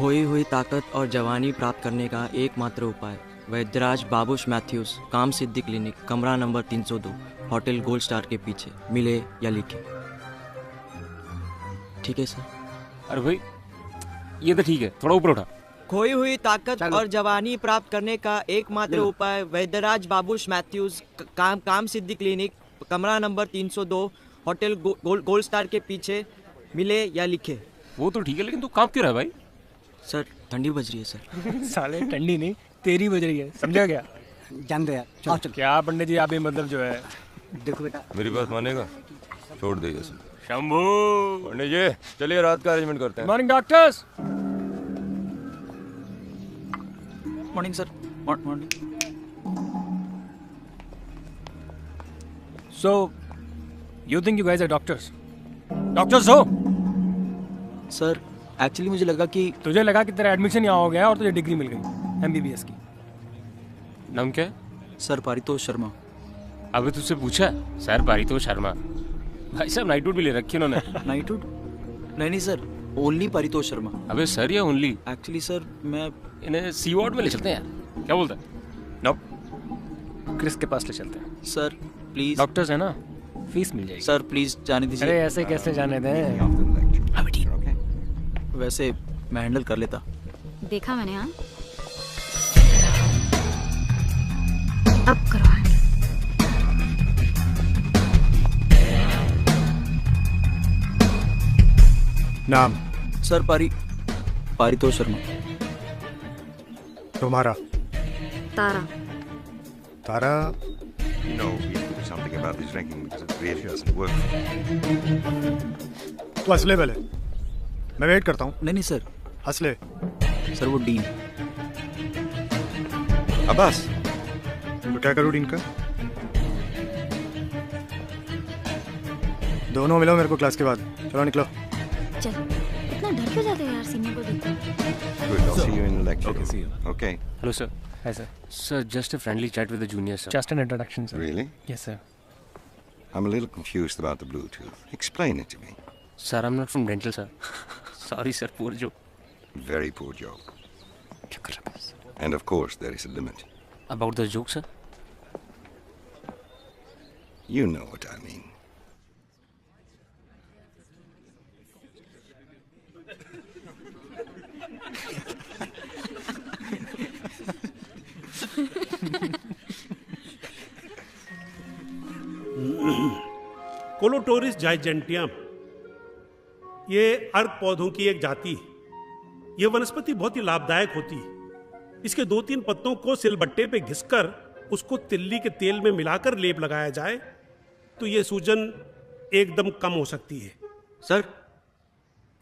खोई हुई ताकत और जवानी प्राप्त करने का एकमात्र उपाय वैद्यराज बाबूश मैथ्यूज काम सिद्धि क्लिनिक कमरा नंबर 302 होटल गोल्ड स्टार के पीछे मिले या लिखे। ठीक है सर। अरे भाई ये तो ठीक है, थोड़ा ऊपर उठा। खोई हुई ताकत और जवानी प्राप्त करने का एकमात्र उपाय वैद्यराज बाबूश मैथ्यूज काम सिद्धि क्लिनिक कमरा नंबर 302 होटल गोल्ड स्टार के पीछे मिले या लिखे। वो तो ठीक है, लेकिन तू कांप क्यों रहा है भाई? सर ठंडी बज रही है सर। साले ठंडी नहीं तेरी बज रही है, समझा क्या? जान दो यार, चलो चलो। क्या पंडित जी आप ही मतलब जो है। देखो बेटा, मेरी बात मानेगा? छोड़ दे ये सब। शंभू पंडित जी चलिए रात का अरेंजमेंट करते हैं। Morning doctors. Morning sir. Morning. So you think you guys are doctors? Doctors हो? सर एक्चुअली मुझे लगा कि तुझे लगा कि तेरा एडमिशन यहाँ हो गया और तुझे डिग्री मिल गई MBBS की। नाम क्या है? सर पारितोष शर्मा। अबे तुझसे पूछा? सर पारितोष शर्मा। भाई साहब नाइटवुड भी ले रखी उन्होंने। नाइटवुड? नहीं सर, ओनली पारितोष शर्मा। अबे सर या ओनली? एक्चुअली सर मैं इन्हें सी वार्ड में ले चलते हैं यार, क्या बोलता है? नो, क्रिस के पास ले चलते हैं। Sir please. डॉक्टर्स है ना, फीस मिल जाएगी। सर प्लीज जाने दीजिए। अरे ऐसे कैसे जाने दें? अभी ठीक। वैसे मैं हैंडल कर लेता। देखा मैंने। हाँ अब करो हैंडल। नाम? सर पारितोष शर्मा। तुम्हारा? तारा। तारा? No, we have to do something about this drinking because it really doesn't work. तू हंस ले पहले, मैं वेट करता हूँ। नहीं सर। हंस ले। सर वो डीन। अब्बास, तो क्या करूँ डीन का? दोनों मिलो मेरे को क्लास के बाद। चलो निकलो। चल, इतना डर क्यों जाते हो यार सीने को देखकर? good. I'll see you in the lecture. Okay, see you. Okay. Hello sir. है sir. Sir just a friendly chat with the junior sir. Just an introduction sir. Really? Yes sir. I'm a little confused about the Bluetooth. Explain it to me. Sir I am not from dental sir. Sorry sir, poor joke. Very poor joke. क्या कर रहा है? And of course, there is a limit. About the joke sir? You know what I mean. कोलोटोरिस जाइजेंटियम ये अर्क पौधों की एक जाति है। यह वनस्पति बहुत ही लाभदायक होती है। इसके 2-3 पत्तों को सिलबट्टे पे घिसकर उसको तिल्ली के तेल में मिलाकर लेप लगाया जाए तो यह सूजन एकदम कम हो सकती है। सर।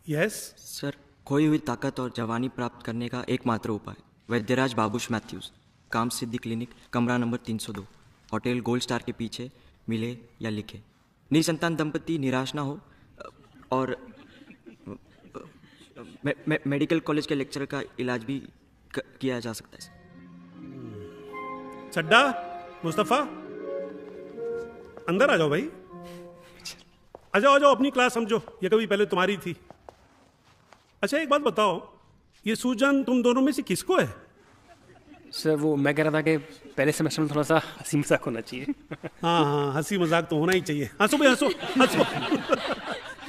यस सर, खोई हुई ताकत और जवानी प्राप्त करने का एकमात्र उपाय वैद्यराज बाबूश मैथ्यूज काम सिद्धि क्लिनिक कमरा नंबर 302 होटल गोल्ड स्टार के पीछे मिले या लिखे। निसंतान दंपति निराश ना हो और मेडिकल कॉलेज के लेक्चरर का इलाज भी किया जा सकता है। चड्डा, मुस्तफा, अंदर आ जाओ भाई। आ जाओ अपनी क्लास समझो, ये कभी पहले तुम्हारी थी। अच्छा एक बात बताओ, ये सूजन तुम दोनों में से किसको है? सर वो मैं कह रहा था कि पहले सेमेस्टर में थोड़ा सा हंसी मजाक होना चाहिए। हाँ हंसी मजाक तो होना ही चाहिए। हंसो भाई हंसो।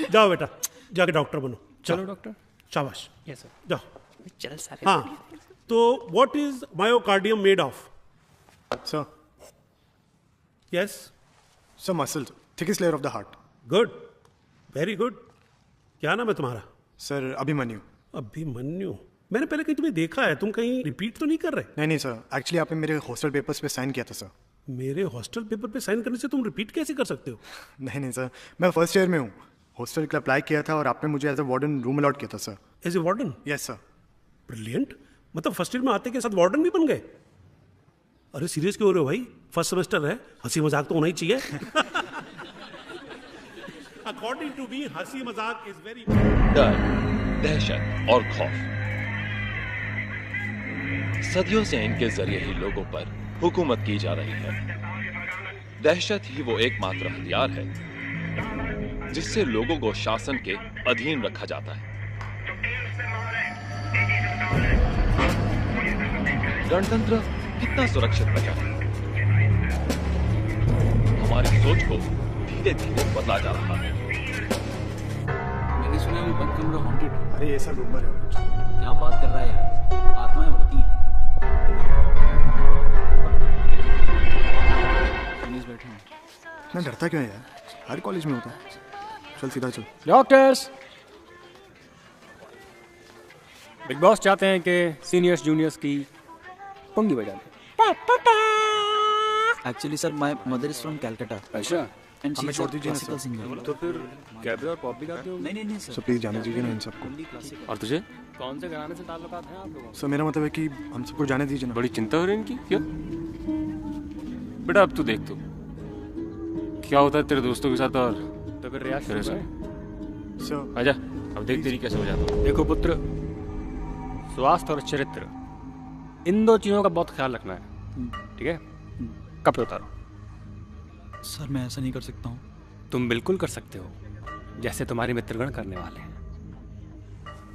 जाओ बेटा, जाके डॉक्टर बनो। चलो डॉक्टर। शाबाश। Yes sir. जाओ। चल सारे। हाँ तो what is myocardium made of? Sir? Yes sir muscles, thickest layer of the heart. Good, very good. क्या नाम है तुम्हारा? सर अभिमन्यु। अभिमन्यु, मैंने पहले कहीं तुम्हें देखा है। तुम कहीं रिपीट तो नहीं कर रहे? नहीं सर, एक्चुअली आपने मेरे हॉस्टल पेपर्स पे साइन किया था सर। मेरे हॉस्टल पेपर पे साइन करने से तुम रिपीट कैसे कर सकते हो? नहीं सर, मैं फर्स्ट ईयर में हूँ। हॉस्टल के लिए अप्लाई किया था और आपने मुझे as a warden room allot किया था सर। As a warden? Yes sir. Brilliant. मतलब फर्स्ट ईयर में आते के साथ वार्डन भी बन गए? अरे सीरियस क्यों हो रहे हो भाई? फर्स्ट सेमेस्टर है, हंसी मजाक तो होना ही चाहिए। अकॉर्डिंग टू मी हंसी मजाक इज वेरी। डर, दहशत और खौफ सदियों से इनके जरिए ही लोगों पर हुकूमत की जा रही है। दहशत ही वो एकमात्र हथियार है जिससे लोगों को शासन के अधीन रखा जाता है। गणतंत्र कितना सुरक्षित बचा है। हमारी सोच को धीरे धीरे बदला जा रहा है। मैंने सुना वो बंद कमरा हॉन्टेड। अरे ये सब रूमर है। क्या बात कर रहा है यार, आत्माएं होती हैं। बैठे हैं। इतना डरता क्यों है यार? हर कॉलेज में होता है। चल सीधा चल। डॉक्टर्स, बिग बॉस चाहते हैं कि सीनियर्स जूनियर्स की पंगी बजा दें। Actually sir my mother is from Calcutta. अच्छा, एंड शी हमें इज छोड़ दीजिए ना क्लासिकल सर। सिंगर। तो फिर कैबरे और पॉप भी गाते हो? नहीं सर। सर प्लीज जाने दीजिए ना इन सबको। और तुझे कौन से गाने से ताल्लुकात हैं आप लोगों? सर मेरा मतलब है कि हम सबको जाने दीजिए ना। बड़ी चिंता हो रही है इनकी, क्यों? बेटा अब तू देख तू क्या होता है तेरे दोस्तों के साथ। और तो फिर रियाज शुरू करें। सर आजा, अब देख तेरी कैसे हो जाता है। देखो पुत्र, स्वास्थ्य और चरित्र इन दो चीजों का बहुत ख्याल रखना है, ठीक है? कपड़े उतारो। सर मैं ऐसा नहीं कर सकता हूँ। तुम बिल्कुल कर सकते हो, जैसे तुम्हारे मित्रगण करने वाले हैं।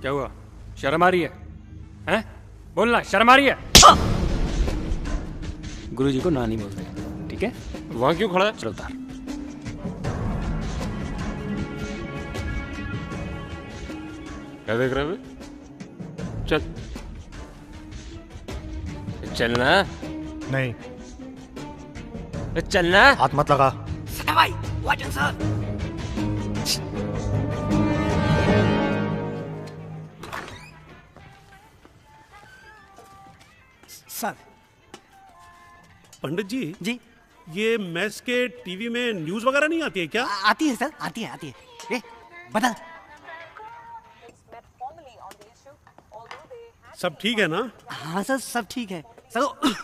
क्या हुआ, शर्म आ रही है? हैं? बोलना, शर्म आ रही है? गुरुजी को नानी बोलते हैं, ठीक है? वहां क्यों खड़ा है? चलो उतार। क्या देख रहे हो? चल चलना। नहीं, चलना। हाथ मत लगा। सर। पंडित जी, जी ये मैस के टीवी में न्यूज वगैरह नहीं आती है क्या? आती है सर, आती है। ए, बता। सब ठीक है ना? हाँ सर, सब ठीक है सर।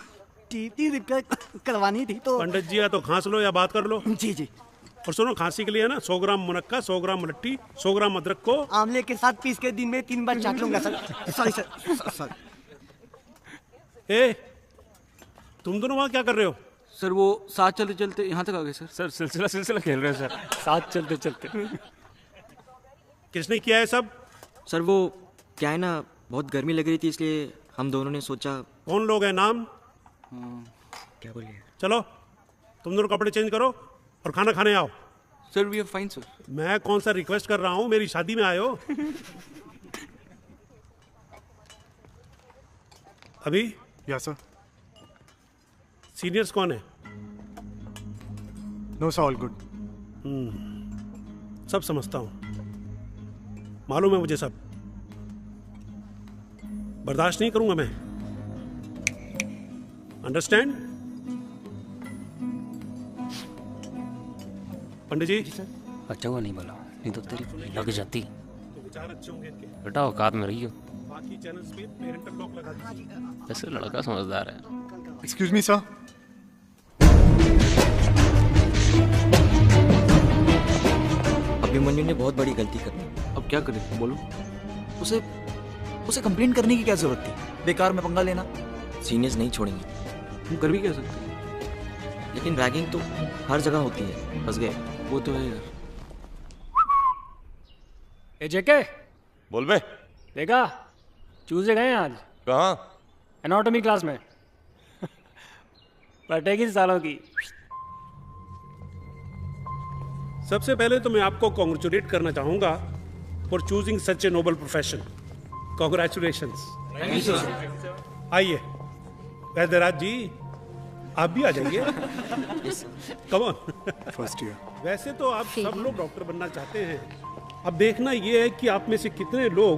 टीवी रिपेयर करवानी थी तो। पंडित जी या तो खांस लो या बात कर लो। जी जी। और सुनो, खांसी के लिए है ना 100 ग्राम मुनक्का, 100 ग्राम मलट्टी, 100 ग्राम अदरक को आंवले के साथ पीस के दिन में 3 बार चाट लूंगा सर। Sorry sir. ए, तुम दोनों वहां क्या कर रहे हो? सर वो साथ चलते चलते यहाँ तक आ गए सर। सर सिलसिला खेल रहे हैं सर। साथ चलते चलते। किसने किया है सब? सर वो क्या है ना, बहुत गर्मी लग रही थी इसलिए हम दोनों ने सोचा। कौन लोग हैं, नाम? क्या बोलिए? चलो तुम दोनों कपड़े चेंज करो और खाना खाने आओ। Sir we are fine sir. मैं कौन सा रिक्वेस्ट कर रहा हूँ, मेरी शादी में आए हो। अभी यस सर। सीनियर्स कौन है? No sir, all good. सब समझता हूँ, मालूम है मुझे सब। बर्दाश्त नहीं करूंगा मैं, अंडरस्टैंड? पंडित जी। अच्छा हुआ नहीं बोला, नहीं तो तेरी लग जाती। तो विचार अच्छे होंगे इनके। बेटा औकात में रही हो। बाकी चैनल्स पे पेरेंटल लॉक लगा दीजिए। ऐसे लड़का समझदार है। Excuse me sir. अभिमन्यु ने बहुत बड़ी गलती कर दी। अब क्या करें बोलो? उसे कंप्लेंट करने की क्या जरूरत थी? बेकार में पंगा लेना। सीनियर्स नहीं छोड़ेंगे, हम कर भी क्या सकते हैं? लेकिन रैगिंग तो हर जगह होती है। फंस गए। वो तो है यार। ए जेके, बोल बे। देखा चूजे गए आज कहाँ? एनाटॉमी क्लास में। पटेगी सालों की। सबसे पहले तो मैं आपको कॉन्ग्रेचुलेट करना चाहूंगा for choosing such a noble profession. Congratulations. आइए वैद्यराज जी, आप भी आ जाइए। Come on. First year. वैसे तो आप सब लोग डॉक्टर बनना चाहते हैं। अब देखना ये है कि आप में से कितने लोग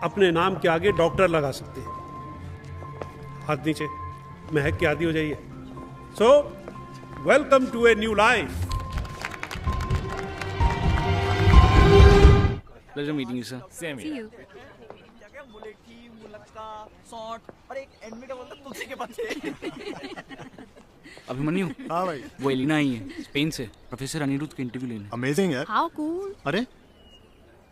अपने नाम के आगे डॉक्टर लगा सकते हैं। हाथ नीचे, महक के आदी हो जाइए। So welcome to a new life. Pleasure meeting you sir. Same See you. Abhimanyu, हाँ भाई। वो एलिना आई है स्पेन से, प्रोफेसर अनिरुद्ध के इंटरव्यू लेने। अमेजिंग यार। How cool. अरे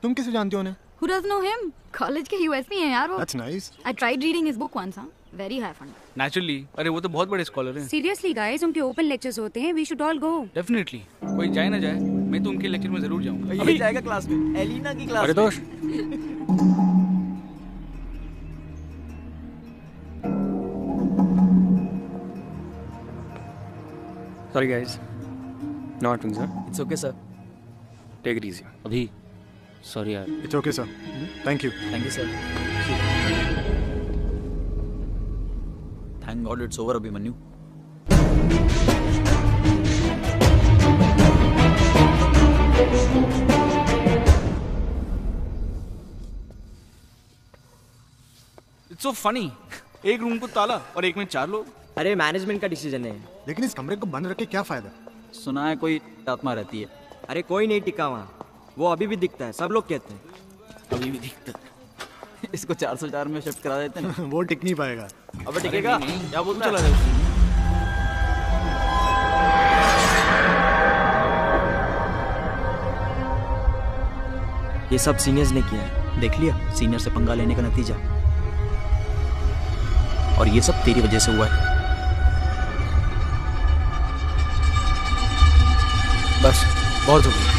तुम कैसे जानती हो उन्हें? Who doesn't know him? College के US में है यार वो. That's nice. I tried reading his book once, huh? Very high fun. Naturally, अरे वो तो बहुत बड़े स्कॉलर हैं। सीरियसली गाइस, उनके ओपन लेक्चर्स होते हैं, we should all go. Definitely, कोई जाए ना जाए, मैं तो उनके लेक्चर में जरूर जाऊंगा। अभी जाएगा क्लास में, एलिना की क्लास। अरे दोस्त, Sorry guys. No happens, huh? It's okay, sir. Take it easy. अभी सॉरी यार. It's okay, sir. Thank you. Thank you, sir. Thank God it's over, Abhimanyu. It's so funny. एक room को ताला और एक में 4 लोग. अरे मैनेजमेंट का डिसीजन है. लेकिन इस कमरे को बंद रख के क्या फायदा? सुना है कोई आत्मा रहती है. अरे कोई नहीं टिका वहाँ. वो अभी भी दिखता है, सब लोग कहते हैं. अभी भी दिखता है. इसको 404 में शिफ्ट करा देते हैं. वो टिक नहीं पाएगा. अबे टिकेगा? क्या बोलता है? ये सब सीनियर्स ने किया है. देख लिया सीनियर से पंगा लेने का नतीजा. और ये सब तेरी वजह से हुआ है. बस बहुत हो गया.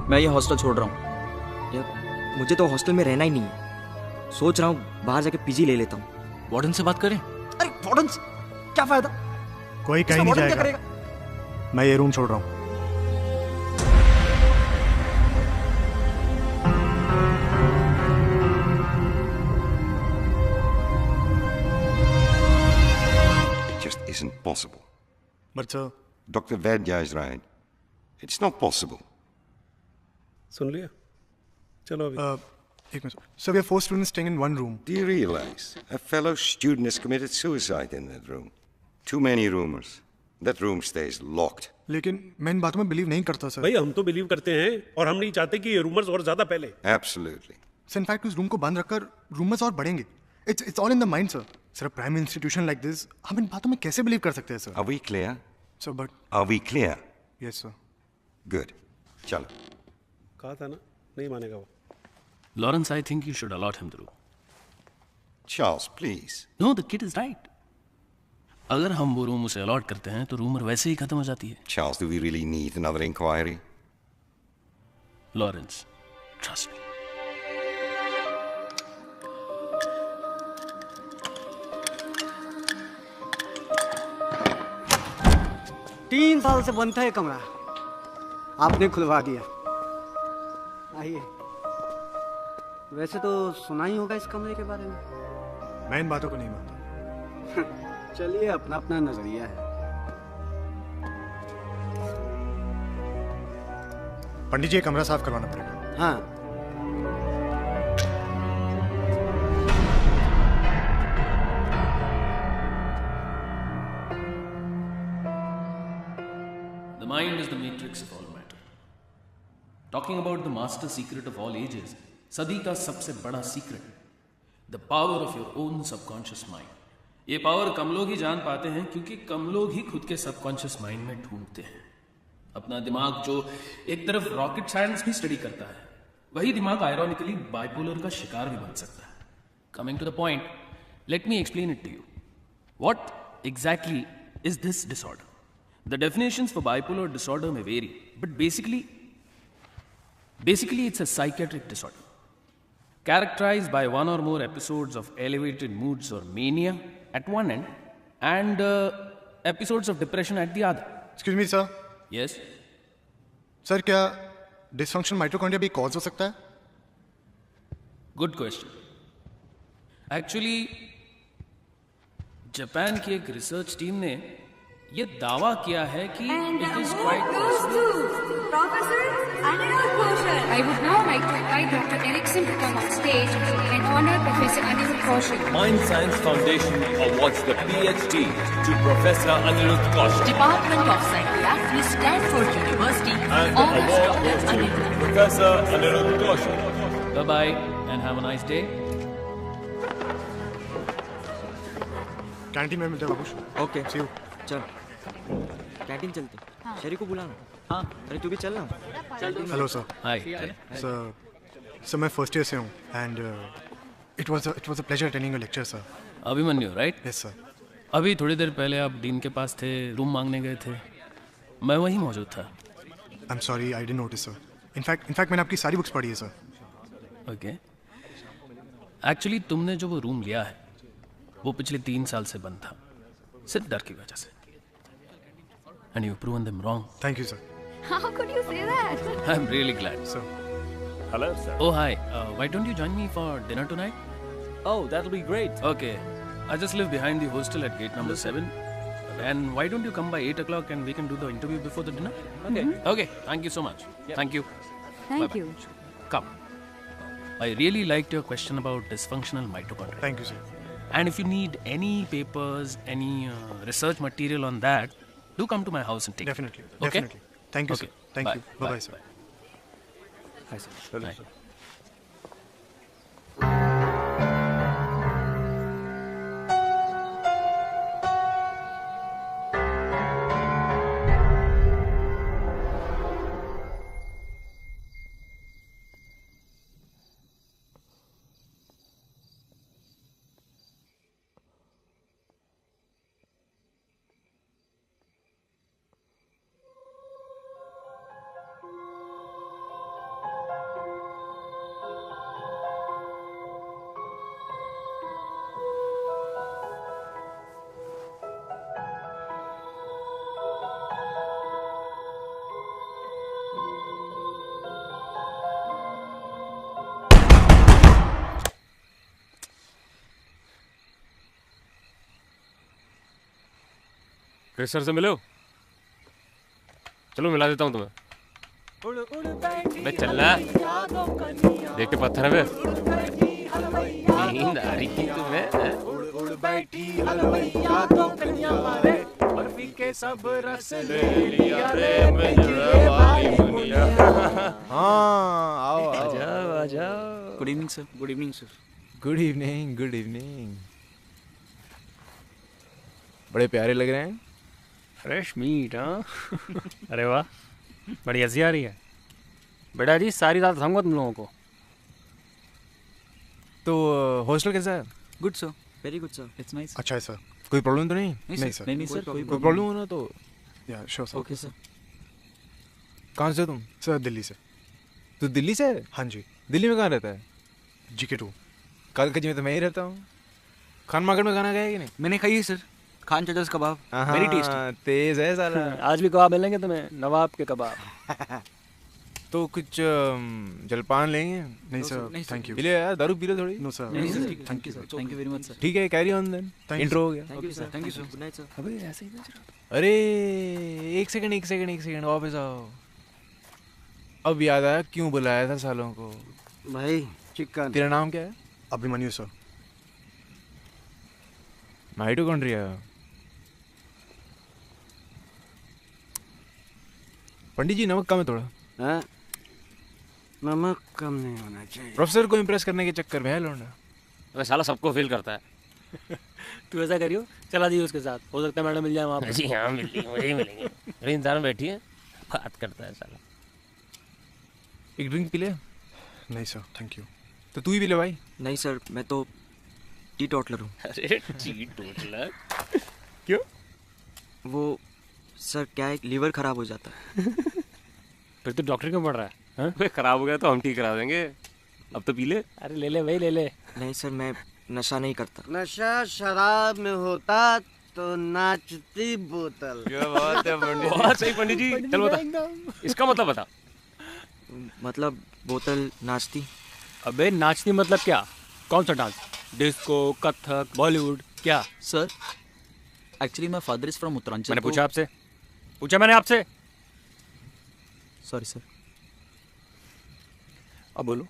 मैं ये हॉस्टल छोड़ रहा हूँ. यार मुझे तो हॉस्टल में रहना ही नहीं है. सोच रहा हूँ बाहर जाके पीजी ले लेता हूँ. वार्डन से बात करें. अरे वार्डन से क्या फायदा? कोई कहीं नहीं जाएगा. मैं ये रूम छोड़ रहा हूँ. Isn't possible. But sir, Dr. Vaidya is right. It's not possible. सुन लिया. चलो अभी. एक minute. So we have 4 students staying in one room. Do you realize a fellow student has committed suicide in that room? Too many rumors. That room stays locked. लेकिन मैं इन बातों में believe नहीं करता सर. भाई हम तो बिलीव करते हैं और हम नहीं चाहते कि ये रूमर्स और ज्यादा फैले. Absolutely. सर इनफैक्ट उस रूम को बंद रखकर रूमर्स और बढ़ेंगे. It's all in the mind, sir. Sir, a prime institution like this, हम इन बातों में कैसे बिलीव कर सकते हैं sir? Are we clear? Sir, but Are we clear? yes, sir. Good. चलो. कहा था ना नहीं मानेगा वो. Lawrence, I think you should allot him the room. Charles, please. No, the kid is right. अगर हम वो रूम उसे अलॉट करते हैं तो रूमर वैसे ही खत्म हो जाती है. Charles, do we really need another inquiry? Lawrence, trust me. 3 साल से बंद था ये कमरा. आपने खुलवा दिया. आइए. वैसे तो सुना ही होगा इस कमरे के बारे में. मैं इन बातों को नहीं मानता. चलिए अपना अपना नजरिया है. पंडित जी ये कमरा साफ करवाना पड़ेगा. हाँ. The mind is the matrix of all matter. Talking about the master secret of all ages, सदी का सबसे बड़ा secret, the power of your own subconscious mind. ये पावर कम लोग ही जान पाते हैं क्योंकि कम लोग ही खुद के सबकॉन्शियस माइंड में ढूंढते हैं. अपना दिमाग जो एक तरफ रॉकेट साइंस भी स्टडी करता है, वही दिमाग आयरॉनिकली बाइपोलर का शिकार भी बन सकता है. Coming to the point, let me explain it to you. What exactly is this disorder? The definitions for bipolar disorder may vary, but basically it's a psychiatric disorder characterized by one or more episodes of elevated moods or mania at one end and episodes of depression at the other. Excuse me, sir. Yes. Sir, क्या dysfunctional mitochondria भी cause हो सकता है? Good question. Actually, Japan की एक research team ने ये दावा किया है कि it is quite possible. Professor Anirudh Kaushal. I would now like to invite Dr. Erickson to come on stage and honor Professor Anirudh Kaushal. Mind Science Foundation awards the PhD to Professor Anirudh Kaushal. Department of Psychiatry, Stanford University, And the award goes to Professor Anirudh Kaushal. Bye-bye and have a nice day. Canteen में मिलते हैं बाबूश. Okay see you. चल canteen चलते. शरी को बुलाना. हाँ. अरे तू भी चल ना. Hello sir. हाय. सर मैं फर्स्ट ईयर से हूँ and it was a pleasure attending your lecture sir. Abhimanyu, right? Yes sir. अभी थोड़ी देर पहले आप डीन के पास थे, रूम मांगने गए थे. मैं वहीं मौजूद था. I am sorry, I didn't notice sir. In fact मैंने आपकी सारी बुक्स पढ़ी है सर. ओके एक्चुअली तुमने जो वो रूम लिया है वो पिछले 3 साल से बंद था, सिर्फ डर की वजह से। And you proven them wrong. Thank you sir. How could you say that? I'm really glad. So, hello, sir. Oh, hi. Why don't you join me for dinner tonight? Oh, that'll be great. Okay. I just live behind the hostel at gate number 7. And why don't you come by 8 o'clock and we can do the interview before the dinner? Okay. Okay. Thank you so much. Yep. Thank you. Thank Bye-bye. you. Come. I really liked your question about dysfunctional mitochondria. Thank you, sir. And if you need any papers, any research material on that, do come to my house and take Definitely. it. Okay? Definitely. Thank you, Okay. sir. Thank Bye. you. Bye-bye, Bye. sir. Hi, sir. Hi. Chris sir से मिलो। चलो मिला देता हूँ तुम्हें। बे चलना। देख के पत्थर है बे। नींद आ रही थी तुम्हें? बर्फी के सब रस ले लिया रे हाँ आओ आ जाओ। Good evening sir. Good evening sir. Good evening good evening. बड़े प्यारे लग रहे हैं। फ्रेश मीट हाँ। अरे वाह बड़ी हंसी आ रही है। बेटा जी सारी रात हंसूंगा तुम लोगों को। तो हॉस्टल कैसा है? Good sir, very good sir, it's nice. अच्छा है सर। कोई प्रॉब्लम तो नहीं? नहीं सर। नहीं सर, कोई प्रॉब्लम हो ना तो या श्योर सर। Okay sir. कहाँ से तुम? सर दिल्ली से। तो दिल्ली से? हाँ जी। दिल्ली में कहाँ रहता है? GK2। कालकजी में तो मैं ही रहता हूँ। खान मार्केट में खाना खाया कि नहीं? मैंने खाई है सर, खान चचस कबाब, वेरी टेस्टी। तेज है साला। आज भी कबाब मिलेंगे तुम्हें, नवाब के कबाब। तो कुछ जलपान लेंगे? नहीं सर, थैंक यू। पी ले यार, दारू पी लो थोड़ी। No sir. नहीं sir, thank you sir. Thank you very much sir. ठीक है, कैरी ऑन देन। इंट्रो हो गया। Thank you sir, thank you sir, good night sir. अबे ऐसे ही बज रहा। अरे एक सेकंड वापस आओ। अब याद आया क्यों बुलाया था सालों को। भाई चिकन। तेरा नाम क्या है? अभिमन्यु सर। माइटोकॉन्ड्रिया। पंडित जी नमक कम है थोड़ा। हाँ? नमक कम नहीं होना चाहिए। प्रोफेसर को इम्प्रेस करने के चक्कर में है लौंडा। अबे साला सबको फील करता है। तू ऐसा करियो, चला दी उसके साथ, हो सकता है मैडम मिल जाए वहाँ पर। जी हाँ मुझे ही मिलेंगे। अरे इंसान बैठी है बात करता है साला। एक ड्रिंक पी ले। नहीं सर, थैंक यू। तो तू ही पी ले भाई। नहीं सर, मैं तो टी टोटलर हूँ। अरे टी टोटलर क्यों? वो सर क्या है, लीवर खराब हो जाता है। फिर तो डॉक्टर क्यों पढ़ रहा है? हाँ? खराब हो गया तो हम ठीक करा देंगे। अब तो पी ले। अरे ले ले भाई ले ले। नहीं सर, मैं नशा नहीं करता। नशा शराब में होता तो नाचती बोतल। क्या बात है पंडित। बहुत सही पंडित जी। चल बता, इसका मतलब बता। मतलब बोतल नाचती। अबे नाचती मतलब क्या? कौन सा डांस? डिस्को, कथक, बॉलीवुड, क्या? Sir actually my father is from Uttaranchal. मैंने पूछा आपसे, पूछा मैंने आपसे। Sorry sir. अब बोलो।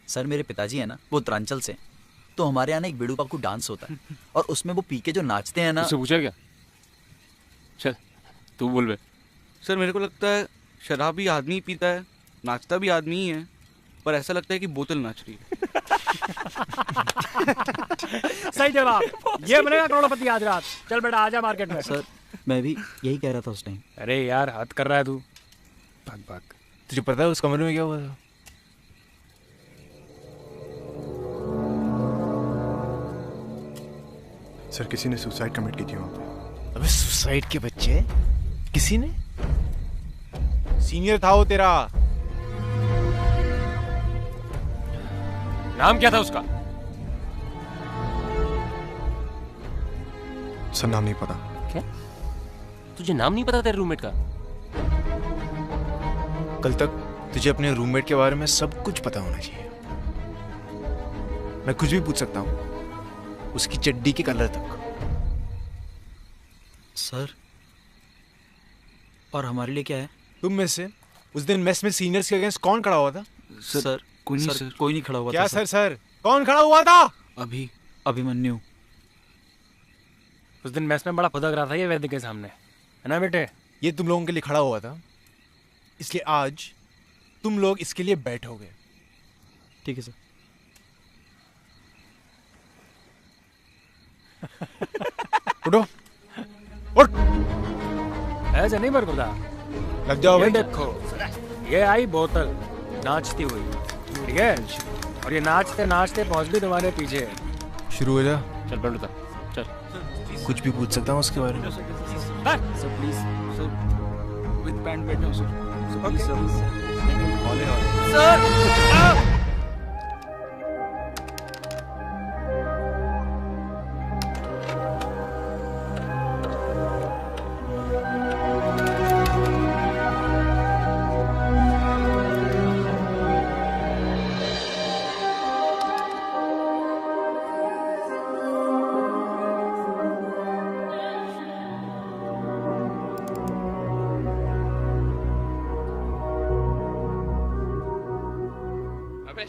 सर मेरे पिताजी है ना, वो उत्तरांचल से, तो हमारे यहाँ ना एक बेड़ू पाकू डांस होता है और उसमें वो पी के जो नाचते हैं ना। उससे पूछा क्या? चल तू बोल बे। सर मेरे को लगता है शराब भी आदमी पीता है, नाचता भी आदमी ही है, पर ऐसा लगता है कि बोतल नाच रही है। सही जवाब। ये बनेगा करोड़पति आज रात। चल बेटा आजा मार्केट में। सर मैं भी यही कह रहा था उस टाइम। अरे यार हद कर रहा है तू। भाग भाग। तुझे पता है उस कमरे में क्या हुआ था? सर किसी ने सुसाइड कमिट की थी वहाँ पे। अबे सुसाइड के बच्चे? किसी ने? सीनियर था वो तेरा। नाम क्या था उसका? सर नाम नहीं पता। क्या? तुझे नाम नहीं पता तेरे रूममेट का? कल तक तुझे अपने रूममेट के बारे में सब कुछ पता होना चाहिए। मैं कुछ भी पूछ सकता हूँ, उसकी चड्डी के कलर तक। सर, और हमारे लिए क्या है? तुम में से उस दिन मेस में सीनियर्स के अगेंस्ट कौन खड़ा हुआ था? सर कोई नहीं खड़ा हुआ क्या था। सर सर कौन खड़ा हुआ था? अभिमन्यु। उस दिन मेस में बड़ा फुदक रहा था ये वैद्य के सामने, है ना बेटे? ये तुम लोगों के लिए खड़ा हुआ था, इसलिए आज तुम लोग इसके लिए बैठोगे। ठीक है सर। उठो, उठ। ऐसे नहीं बरकुदा। लग जाओ। ये देखो, ये आई बोतल नाचती हुई, ठीक है? और ये नाचते नाचते पहुंच भी तुम्हारे पीछे। शुरू हो जा। चल बंडू चल। कुछ भी पूछ सकता हूँ उसके बारे में? Sir please sir, with pant बैठो सर। Okay sir.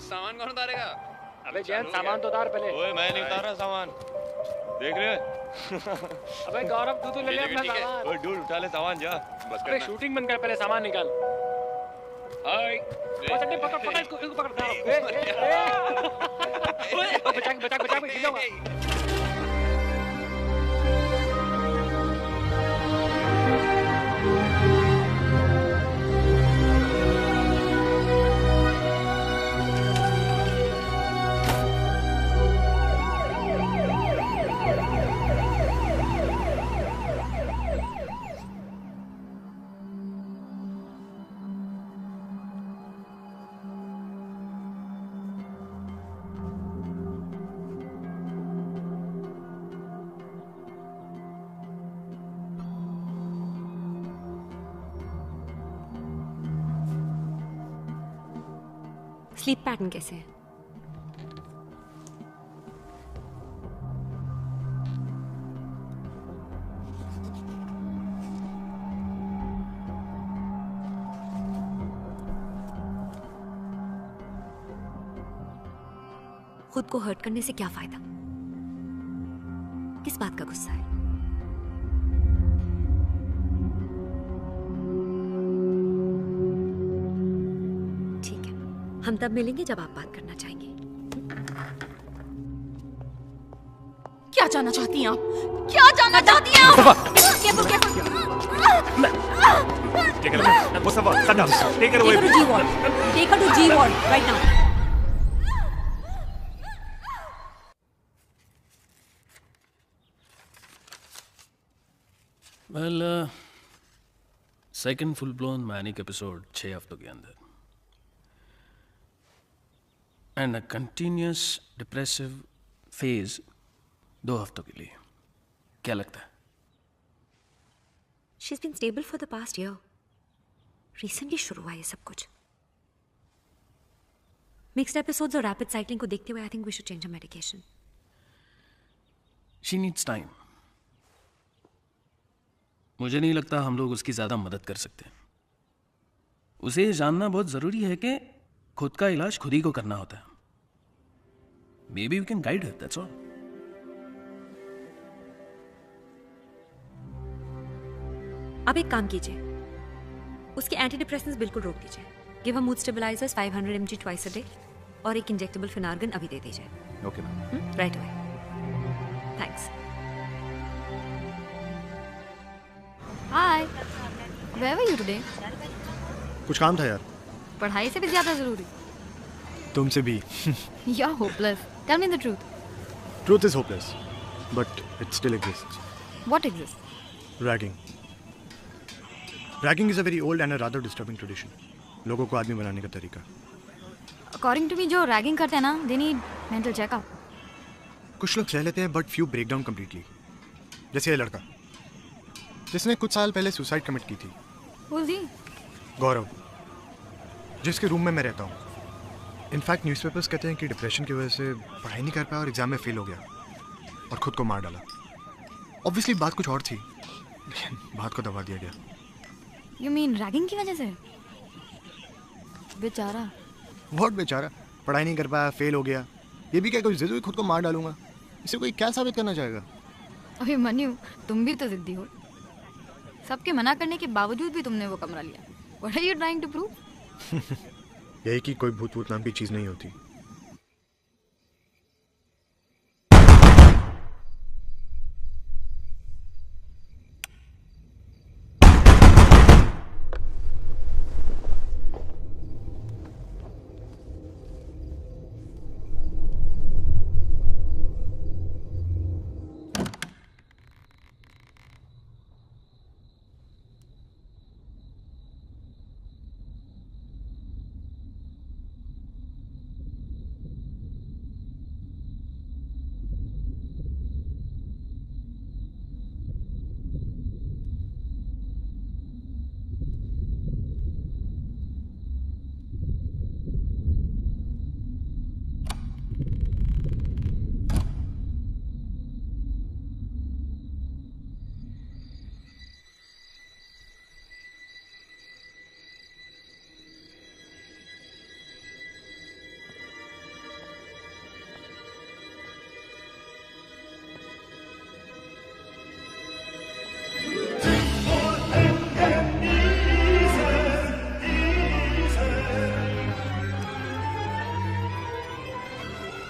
सामान कौन उतारेगा? अबे जैन सामान तो उतार पहले। ओए मैं नहीं उतार रहा सामान, देख रहे? अबे गौरव तू ले ले अपना सामान। ओए डूड उठा ले सामान जा। बस अबे शूटिंग बंद कर, पहले सामान निकाल। हाय पकड़ पकड़ इसको पकड़। बचा गिर जाऊंगा। स्लीप पैटर्न कैसे है? खुद को हर्ट करने से क्या फायदा? किस बात का गुस्सा है? ठीक है, हम तब मिलेंगे जब आप बात करना चाहेंगे। क्या जानना चाहती हैं आप? क्या जानना चाहती हैं आप? Mustafa, sit down. Take her away. Take her to G ward. Take her to G ward right now. Well, second full blown manic episode 6 हफ्तों के अंदर, and a continuous depressive phase 2 हफ्तों के लिए। क्या लगता है? She's been stable for the past year. Recently शुरू हुआ ये सब कुछ। Mixed episodes और rapid cycling को देखते हुए I think we should change her medication. She needs time. मुझे नहीं लगता हम लोग उसकी ज्यादा मदद कर सकते। उसे ये जानना बहुत जरूरी है कि खुद का इलाज खुद ही को करना होता है। Maybe we can guide her, that's all. अब एक काम कीजिए, उसके एंटीडिप्रेसेंट्स बिल्कुल रोक दीजिए। Give her mood stabilizers 500 mg twice a day और एक इंजेक्टेबल फिनार्गन अभी दे दीजिए। Okay ma'am. Right away. Thanks. Hi, where were you today? कुछ काम था यार। पढ़ाई से भी ज्यादा जरूरी? तुमसे भी। You are hopeless. Tell me the truth. Truth is hopeless, but it still exists. What exist? Ragging. Ragging is a very old and a rather disturbing tradition, लोगों को आदमी बनाने का तरीका। अकॉर्डिंग टू मी जो रैगिंग करते हैं ना, दे नीड मेंटल चेकअप। कुछ लोग सह लेते हैं but few break down completely. जैसे ये लड़का जिसने कुछ साल पहले सुसाइड कमिट की थी। Who's he? गौरव, जिसके रूम में मैं रहता हूँ। इनफैक्ट न्यूज़पेपर्स कहते हैं कि डिप्रेशन की वजह से पढ़ाई नहीं कर पाया और एग्जाम में फेल हो गया और खुद को मार डाला। ऑब्वियसली बात कुछ और थी, लेकिन बात को दबा दिया गया। You mean रैगिंग की वजह से? बेचारा। बहुत बेचारा, पढ़ाई नहीं कर पाया, फेल हो गया। ये भी क्या कोई जिद हुई खुद को मार डालूंगा? इसे कोई क्या साबित करना चाहेगा? अभी मन्यू, तुम भी तो जिद्दी हो। सबके मना करने के बावजूद भी तुमने वो कमरा लिया। What are you trying to prove? यही कि कोई भूत भूत नाम की चीज नहीं होती।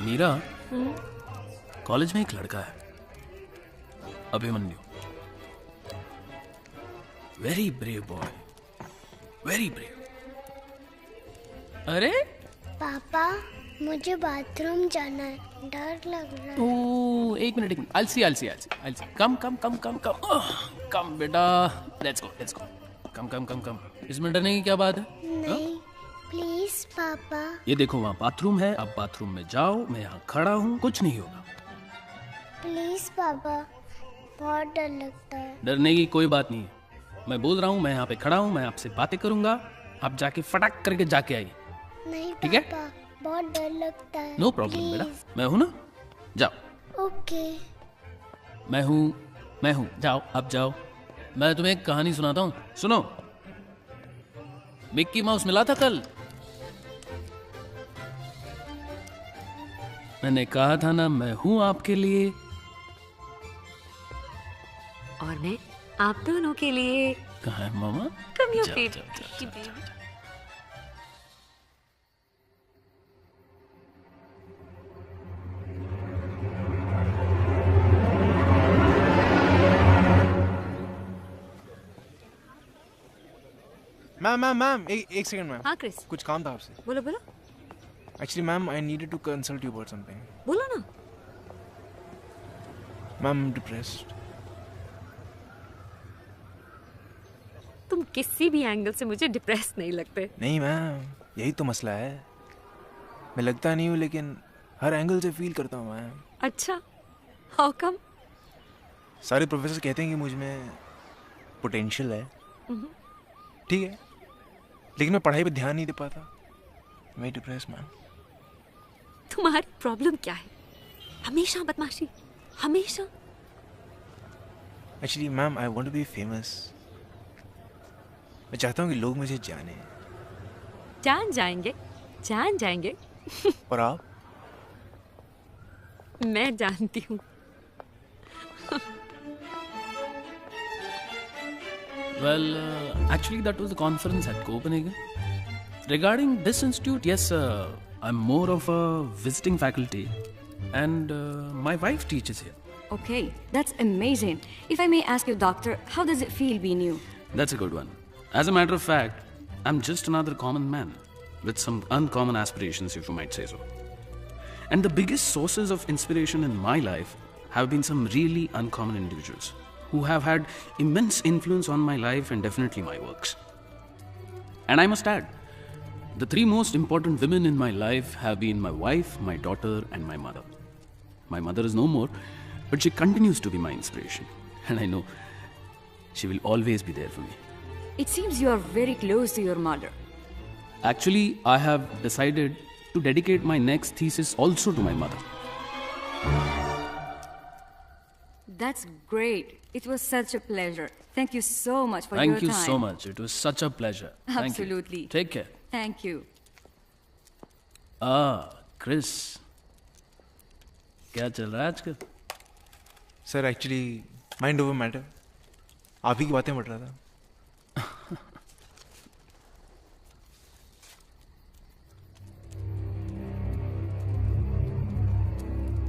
मीरा, कॉलेज में एक लड़का है, Abhimanyu. Very brave boy, very brave. अरे पापा, मुझे बाथरूम जाना है, डर लग रहा है। ओ, एक मिनट। I'll see. Come, बेटा। Let's go. Come. इसमें डरने की क्या बात है? नहीं, प्लीज पापा। ये देखो, वहाँ बाथरूम है, आप बाथरूम में जाओ, मैं यहाँ खड़ा हूँ, कुछ नहीं होगा। प्लीज पापा, बहुत डर लगता है। डरने की कोई बात नहीं है, मैं बोल रहा हूँ, मैं यहाँ पे खड़ा हूँ, मैं आपसे बातें करूंगा, आप जाके फटाक करके जाके आइए। नहीं ठीक है? पापा, बहुत डर लगता है। नो प्रॉब्लम बेटा, मैं हूँ ना, जाओ। ओके। मैं हूँ, जाओ, आप जाओ। मैं तुम्हें एक कहानी सुनाता हूँ, सुनो। मिक्की माउस मिला था कल, मैंने कहा था ना, मैं हूं आपके लिए। और मैं आप दोनों के लिए। कहाँ है मामा? Come here, जाओ, baby. जाओ, जाओ, Kitty baby. मैम, एक सेकंड मैम। हाँ क्रिस, कुछ काम था आपसे। बोलो। Actually ma'am, I needed to consult you about something. बोलो ना। Ma'am, depressed. तुम किसी भी एंगल से मुझे डिप्रेस नहीं लगते। नहीं मैम, यही तो मसला है। मैं लगता नहीं हूँ, लेकिन हर एंगल से फील करता हूँ मैम। अच्छा, हाउ कम? सारे प्रोफेसर कहते हैं कि मुझ में पोटेंशियल है, ठीक है, लेकिन मैं पढ़ाई पे ध्यान नहीं दे पाता। मैं डिप्रेस मैम। तुम्हारी प्रॉब्लम क्या है? हमेशा बदमाशी, हमेशा। Actually ma'am, I want to be famous. मैं चाहता हूँ कि लोग मुझे जाने। जान जाएंगे। और आप? मैं जानती हूँ। Well, actually, that was the conference at Copenhagen. Regarding this institute, yes, I'm more of a visiting faculty, and my wife teaches here. Okay, that's amazing. If I may ask you, doctor, how does it feel being you? That's a good one. As a matter of fact, I'm just another common man with some uncommon aspirations, if you might say so. And the biggest sources of inspiration in my life have been some really uncommon individuals. who have had immense influence on my life and definitely my works. And I must add, the three most important women in my life have been my wife, my daughter, and my mother. My mother is no more, but she continues to be my inspiration. And I know she will always be there for me. It seems you are very close to your mother. Actually, I have decided to dedicate my next thesis also to my mother. That's great. It was such a pleasure. Thank you so much for your time. Thank you so much. It was such a pleasure. Thank Absolutely. you. Take care. Thank you. Chris. क्या चल रहा है आजकल? Sir actually mind over matter, आप ही की बातें पढ़ रहा था।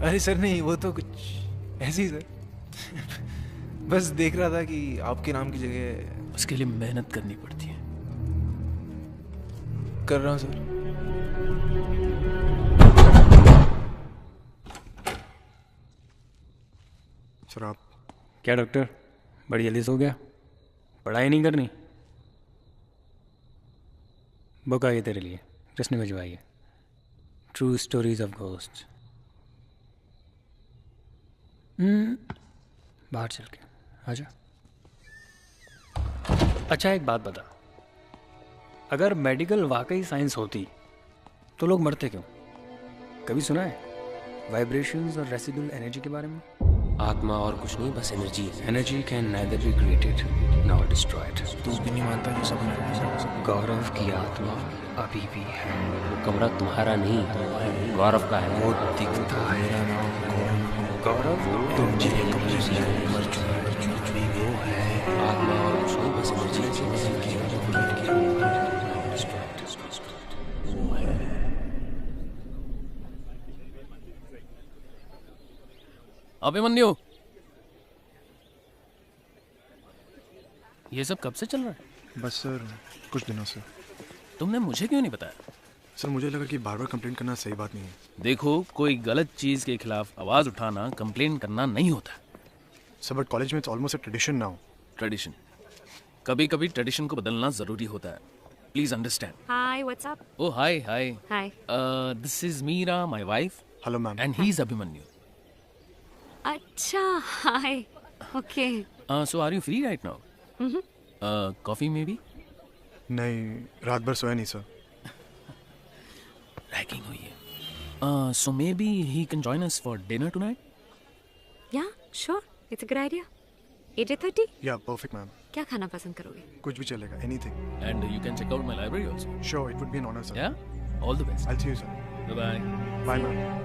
अरे सर नहीं, वो तो कुछ ऐसे ही सर। बस देख रहा था कि आपके नाम की जगह उसके लिए मेहनत करनी पड़ती है। कर रहा हूँ सर। सर आप क्या डॉक्टर, बड़ी जल्दी सो गया? पढ़ाई नहीं करनी? बुक आई है तेरे लिए, किसने भिजवाई है? True stories of ghost. बाहर चल के आजा। अच्छा एक बात बता, अगर मेडिकल वाकई साइंस होती तो लोग मरते क्यों? कभी सुना है वाइब्रेशंस और रेसिडुअल एनर्जी के बारे में? आत्मा और कुछ नहीं, बस energy. Energy can neither be created nor destroyed. तू भी नहीं मानता कि सब मर? गौरव की आत्मा अभी भी है। वो कमरा तुम्हारा नहीं, गौरव का है। वो दिखता है गौरव, तुम मर चुका है। वो है आत्मा और कुछ नहीं, बस एनर्जी। वो है। अभिमन्यु, ये सब कब से चल रहा है? बस सर कुछ दिनों से। तुमने मुझे क्यों नहीं बताया? सर मुझे लगा कि बार बार कंप्लेंट करना सही बात नहीं है। देखो, कोई गलत चीज के खिलाफ आवाज उठाना कंप्लेंट करना नहीं होता। सर बट कॉलेज में it's almost a tradition now. Tradition, कभी कभी ट्रेडिशन को बदलना जरूरी होता है। Please understand. Hi, what's up? Oh hi hi. Hi. This is Meera, my wife. Hello ma'am. And he is Abhimanyu. अच्छा, hi. Okay. So are you free right now? Coffee में भी? नहीं, रात भर सोया नहीं सर। रैगिंग हुई है। So maybe he can join us for dinner tonight? Yeah sure, it's a good idea. 8:30? Yeah perfect ma'am. क्या खाना पसंद करोगे? कुछ भी चलेगा, anything. And you can check out my library also. Sure, it would be an honour sir. Yeah, all the best. I will see you sir. Bye bye ma'am.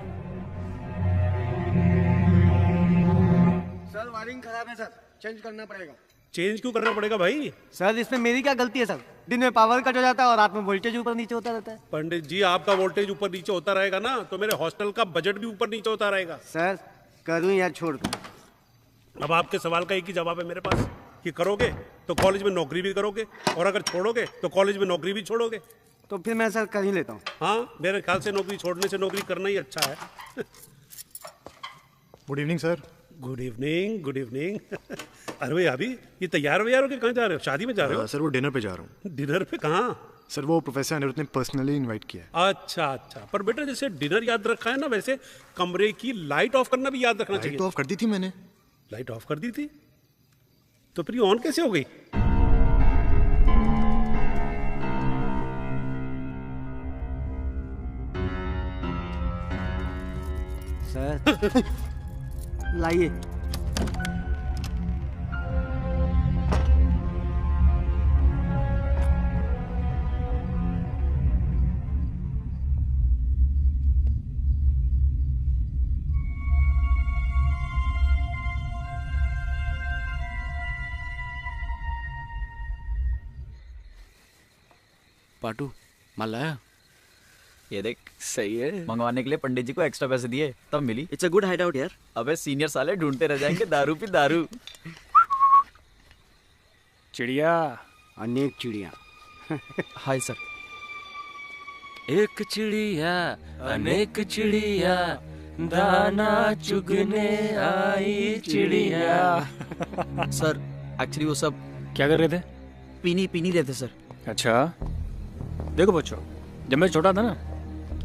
Sir wiring खराब है sir, change करना पड़ेगा। Change क्यों करना पड़ेगा भाई? Sir इसमें मेरी क्या गलती है सर? दिन में पावर कट हो जाता है और रात में वोल्टेज ऊपर नीचे होता रहता है। पंडित जी, आपका वोल्टेज ऊपर नीचे होता रहेगा ना, तो मेरे हॉस्टल का बजट भी ऊपर नीचे होता रहेगा। सर करूं या छोड़ दूं? अब आपके सवाल का एक ही जवाब है मेरे पास कि करोगे तो कॉलेज में नौकरी भी करोगे, और अगर छोड़ोगे तो कॉलेज में नौकरी भी छोड़ोगे। तो फिर मैं सर कर ही लेता हूँ। हाँ, मेरे ख्याल से नौकरी छोड़ने से नौकरी करना ही अच्छा है। Good evening sir. Good evening, good evening. अरे भाई, अभी ये तैयार वैयार होके कहाँ जा रहे हो? शादी में जा रहे हो? सर वो डिनर पे जा रहा हूँ। डिनर पे कहाँ? सर वो प्रोफेसर अनिरुद्ध ने पर्सनली इनवाइट किया है। अच्छा अच्छा, पर बेटा जैसे डिनर याद रखा है ना, वैसे कमरे की लाइट ऑफ करना भी याद रखना चाहिए। लाइट ऑफ कर दी थी मैंने। लाइट ऑफ कर दी थी? तो फिर ऑन कैसे हो गई? सर लाइए। पाटू, माल लाया? ये देख, सही है। मंगवाने के लिए पंडित जी को एक्स्ट्रा पैसे दिए तब मिली। It's a good hideout यार। अबे सीनियर साले ढूंढते रह जाएंगे दारू पी दारू। चिड़िया, अनेक चिड़िया। Hi sir. एक चिड़िया, अनेक चिड़िया, दाना चुगने आई चिड़िया। सर एक्चुअली वो सब क्या कर रहे थे? पीनी रहे थे सर। अच्छा, देखो बच्चों, जब मैं छोटा था ना,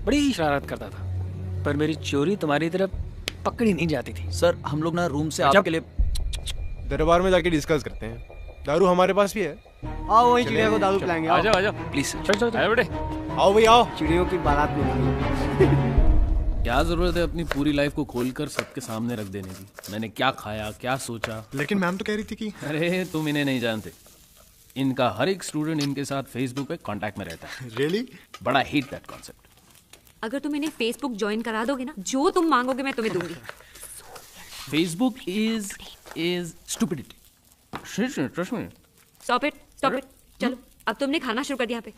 बड़ी शरारत करता था, पर मेरी चोरी तुम्हारी तरफ पकड़ी नहीं जाती थी। सर हम लोग ना रूम से आपके लिए दरबार में जाके डिस्कस करते हैं। दारू हमारे पास भी है। आओ वही चिड़िया को दारू पिलाएंगे। आ जाओ प्लीज चल आए बेटे। आओ भाई आओ। चिड़ियों की बारात में क्या जरूरत है अपनी पूरी लाइफ को खोलकर सबके सामने रख देने की? मैंने क्या खाया, क्या सोचा। लेकिन मैम तो कह रही थी कि अरे तुम इन्हें नहीं जानते, इनका हर एक स्टूडेंट इनके साथ फेसबुक पे कांटेक्ट में रहता है। रियली? बड़ा हिट दैट कॉन्सेप्ट। अगर तुम इन्हें फेसबुक ज्वाइन करा दोगे ना, जो तुम मांगोगे मैं तुम्हें दूंगी। Facebook is stupidity. Trust me. Stop it. चलो, अब तुमने खाना शुरू कर दिया यहाँ पे।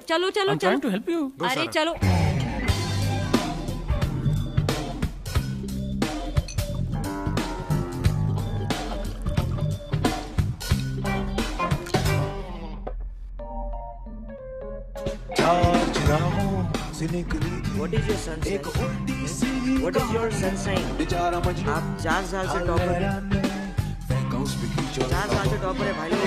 चलो। I'm trying to help you. अरे चलो। What is your sun sign? What is your sun sign? आप 4 साल से टॉपर हैं। 4 साल से टॉपर है भाई लोग।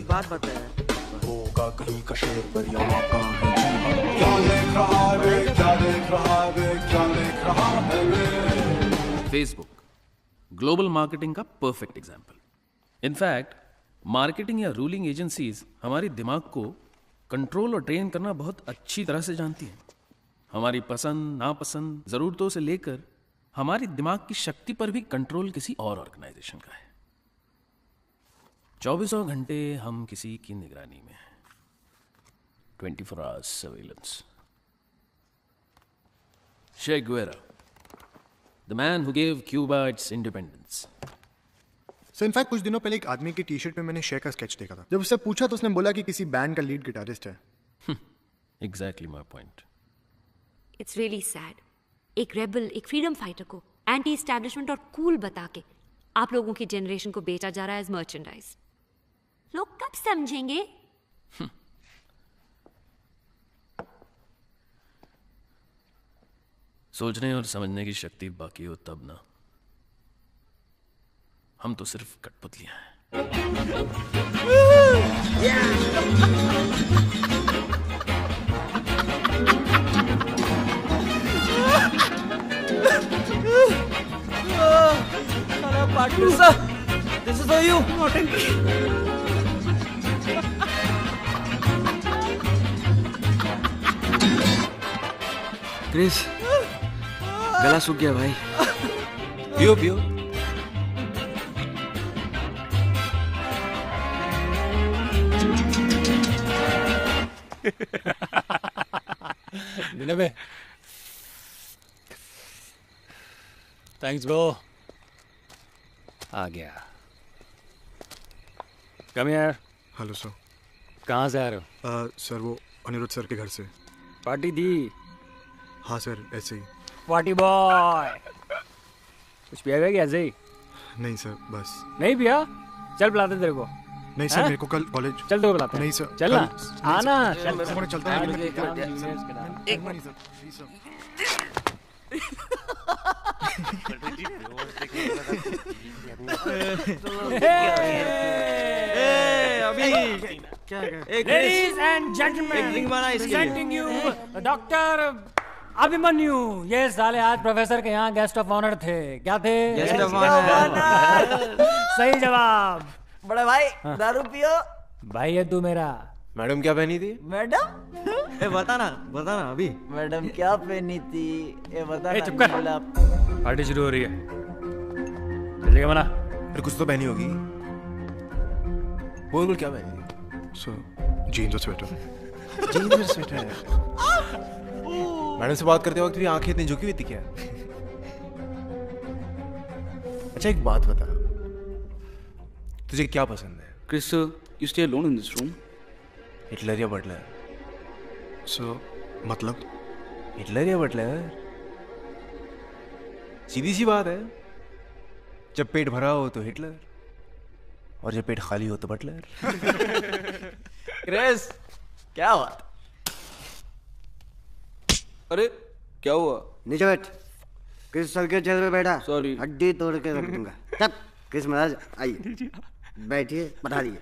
बात बताया होगा कहीं का शेर पर यहाँ का क्या देख रहा है। फेसबुक ग्लोबल मार्केटिंग का परफेक्ट एग्जाम्पल। इनफैक्ट मार्केटिंग या रूलिंग एजेंसीज हमारी दिमाग को कंट्रोल और ट्रेन करना बहुत अच्छी तरह से जानती हैं। हमारी पसंद नापसंद ज़रूरतों से लेकर हमारी दिमाग की शक्ति पर भी कंट्रोल किसी और ऑर्गेनाइजेशन का है। 24 घंटे हम किसी की निगरानी में हैं। 24 hours surveillance. Che Guevara, the man who gave Cuba its independence. So in fact कुछ दिनों पहले एक आदमी की टी शर्ट पे मैंने शे का स्केच देखा था। जब उससे पूछा तो उसने बोला कि किसी बैंड का लीड गिटारिस्ट है। Exactly my point. It's really sad. एक रेबल, एक फ्रीडम फाइटर को एंटी एस्टैब्लिशमेंट और कूल बता के आप लोगों की जनरेशन को बेचा जा रहा है एज मर्चेंडाइज। लोग कब समझेंगे? सोचने और समझने की शक्ति बाकी हो तब ना। हम तो सिर्फ कठपुतलियां हैं। partner sir, this is for you. Chris, गला सूख गया भाई। पियो। बे थैंक्स ब्रो। आ गया। कम यार। Hello sir. कहाँ से आ रहे हो? सर वो अनिरुद्ध सर के घर से। पार्टी दी? हाँ सर ऐसे ही। Party boy. कुछ पिया हुआ क्या ऐसे ही? नहीं सर बस। नहीं पिया? चल पिलाते तेरे को। नहीं सर मेरे को कल कॉलेज। चल तो पिलाते। नहीं सर। चल ना आना। चल चलता है। एक minute sir please sir. Ladies and gentlemen, presenting you doctor Abhimanyu. ये साले आज प्रोफेसर के यहाँ गेस्ट ऑफ ऑनर थे। क्या थे? Guest of honour. सही जवाब। बड़े भाई दारू पियो। भाई है तू मेरा। मैडम क्या पहनी थी? मैडम बता ना अभी। मैडम क्या पहनी थी ये बता ना। चुप कर। पार्टी शुरू हो रही है। चलेगा मना? अरे कुछ तो पहनी होगी। बोल क्या पहनी थी? सो जीन्स और स्वेटर। जीन्स और स्वेटर। मैडम से बात करते वक्त भी आंखें इतनी झुकी हुई थी क्या? अच्छा एक बात बता, तुझे क्या पसंद है? Chris, you stay alone in this room. Hitler या बटलर? सो मतलब? हिटलर या बटलर? सीधी सी बात है। जब पेट भरा हो तो हिटलर, और जब पेट खाली हो तो बटलर। क्रिस, क्या बात? अरे क्या हुआ? नीचे बैठ। किस सर के चेहरे पे बैठा? सॉरी। हड्डी तोड़ के रख दूंगा। तब किस महाराज आइए, बैठिए, बता दीजिए।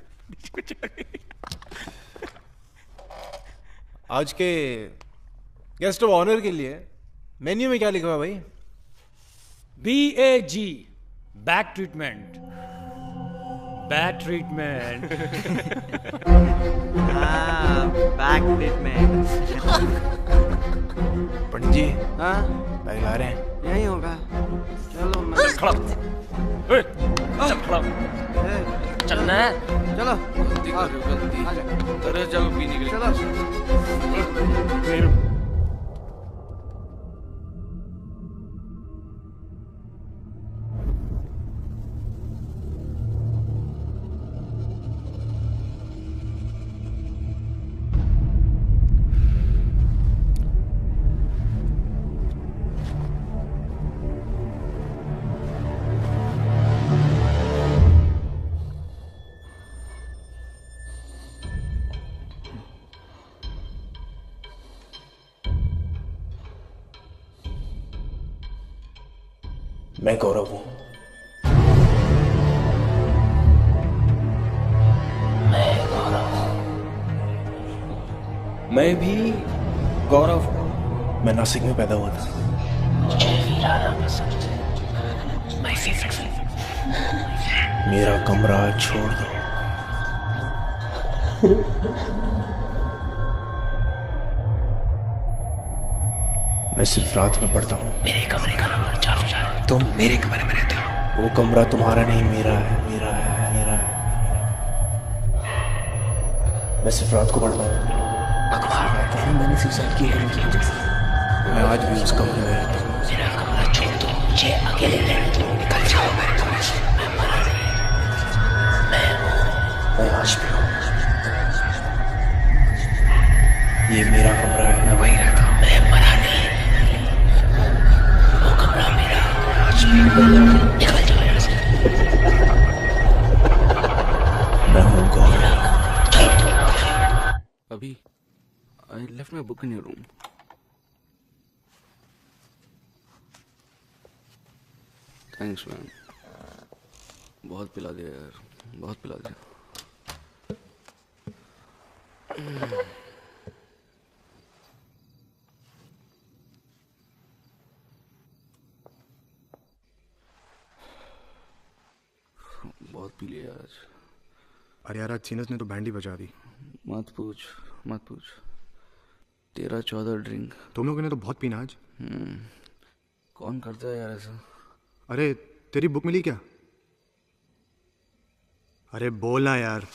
आज के गेस्ट ऑफ ऑनर के लिए मेन्यू में क्या लिखा हुआ भाई? BAG, back treatment. Back treatment. Back treatment. Pandit ji, हाँ बैग ला रहे हैं। यही होगा। चलो मैं चलना है। चलो गलती कर रहे हो, गलती। अरे चलो पीने के लिए। चलो। मैं गौरव हूं। मैं भी गौरव हूं। मैं नासिक में पैदा हुआ था। मेरा कमरा छोड़ दो। मैं सिर्फ रात में पढ़ता हूँ। मेरे कमरे का नंबर 4 तुम मेरे कमरे में रहते हो। वो कमरा तुम्हारा नहीं, मेरा है, मेरा है, मेरा है। मैं सिर्फ रात को पढ़ता हूँ। अखबार में पढ़ा मैंने सुसाइड की है की वजह से। मैं आज भी उस कमरे में रहता हूँ। मेरा कमरा छोड़ दो, मुझे अकेले रहने दो। निकल जाओ मेरे कमरे से। मैं मरा नहीं। मैं आज भी हूँ। ये मेरा कमरा है। मैं वही रहता हूँ। मैं मरा नहीं। वो कमरा मेरा आज भी हूँ। निकल जाओ यहाँ से। मैं हूँ गौरव। अभी I left my book in your room. Thanks man. बहुत पिला दिया यार, बहुत पिला दिया। बहुत पी लिया आज। अरे यार आज सीनस ने तो बैंड ही बजा दी। मत पूछ, मत पूछ। 13-14 ड्रिंक। तुम लोगों ने तो बहुत पीना आज। कौन करता है यार ऐसा? अरे तेरी बुक मिली क्या? अरे बोलना यार।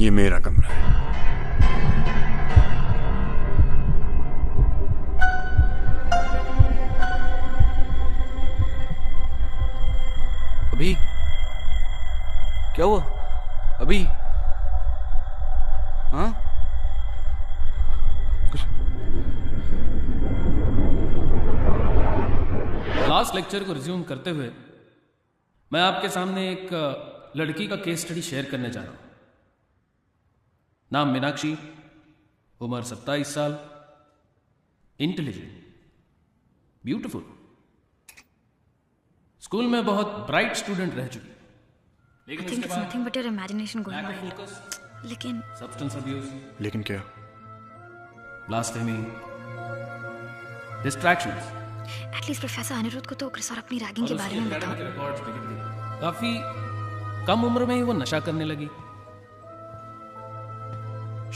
ये मेरा कमरा है। अभी क्या हुआ? अभी हाँ लास्ट लेक्चर को रिज्यूम करते हुए मैं आपके सामने एक लड़की का केस स्टडी शेयर करने जा रहा हूं। नाम मीनाक्षी, उम्र 27 साल, इंटेलिजेंट, ब्यूटीफुल, स्कूल में बहुत ब्राइट स्टूडेंट रह चुकी, लेकिन उसके बाद nothing but your imagination going lack of wild. focus, लेकिन substance abuse, लेकिन क्या? blasphemy, distractions, at least professor Anirudh को तो क्रिस और अपनी रैगिंग के बारे में बताओ। काफी कम उम्र में ही वो नशा करने लगी।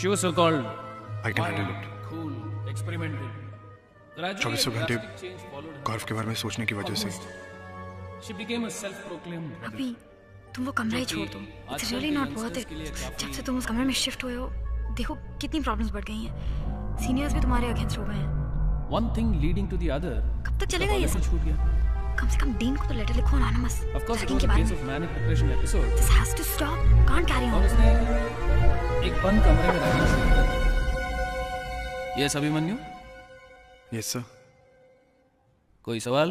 She was so called I can handle it. cool, experimental. Gradually, 24 घंटे drastic change followed her. गौरव के बारे में सोचने की वजह से She became a self-proclaimed rebel. अभी तुम वो कमरा ही छोड़ दो। It's really not worth it. जब से तुम उस कमरे में शिफ्ट हुए हो, देखो कितनी प्रॉब्लम्स बढ़ गई हैं। सीनियर्स भी तुम्हारे अगेंस्ट हो गए हैं। One thing leading to the other. कब तक चलेगा ये सब? छूट गया। कम से कम डीन को तो लेटर लिखो anonymous. Of course, it ragging was के a बारे case में। of manic depression episode. This has to stop. Can't carry और on. उसने एक बंद कमरे में रहना शुरू किया। Yes, अभिमन्यु? Yes sir. कोई सवाल?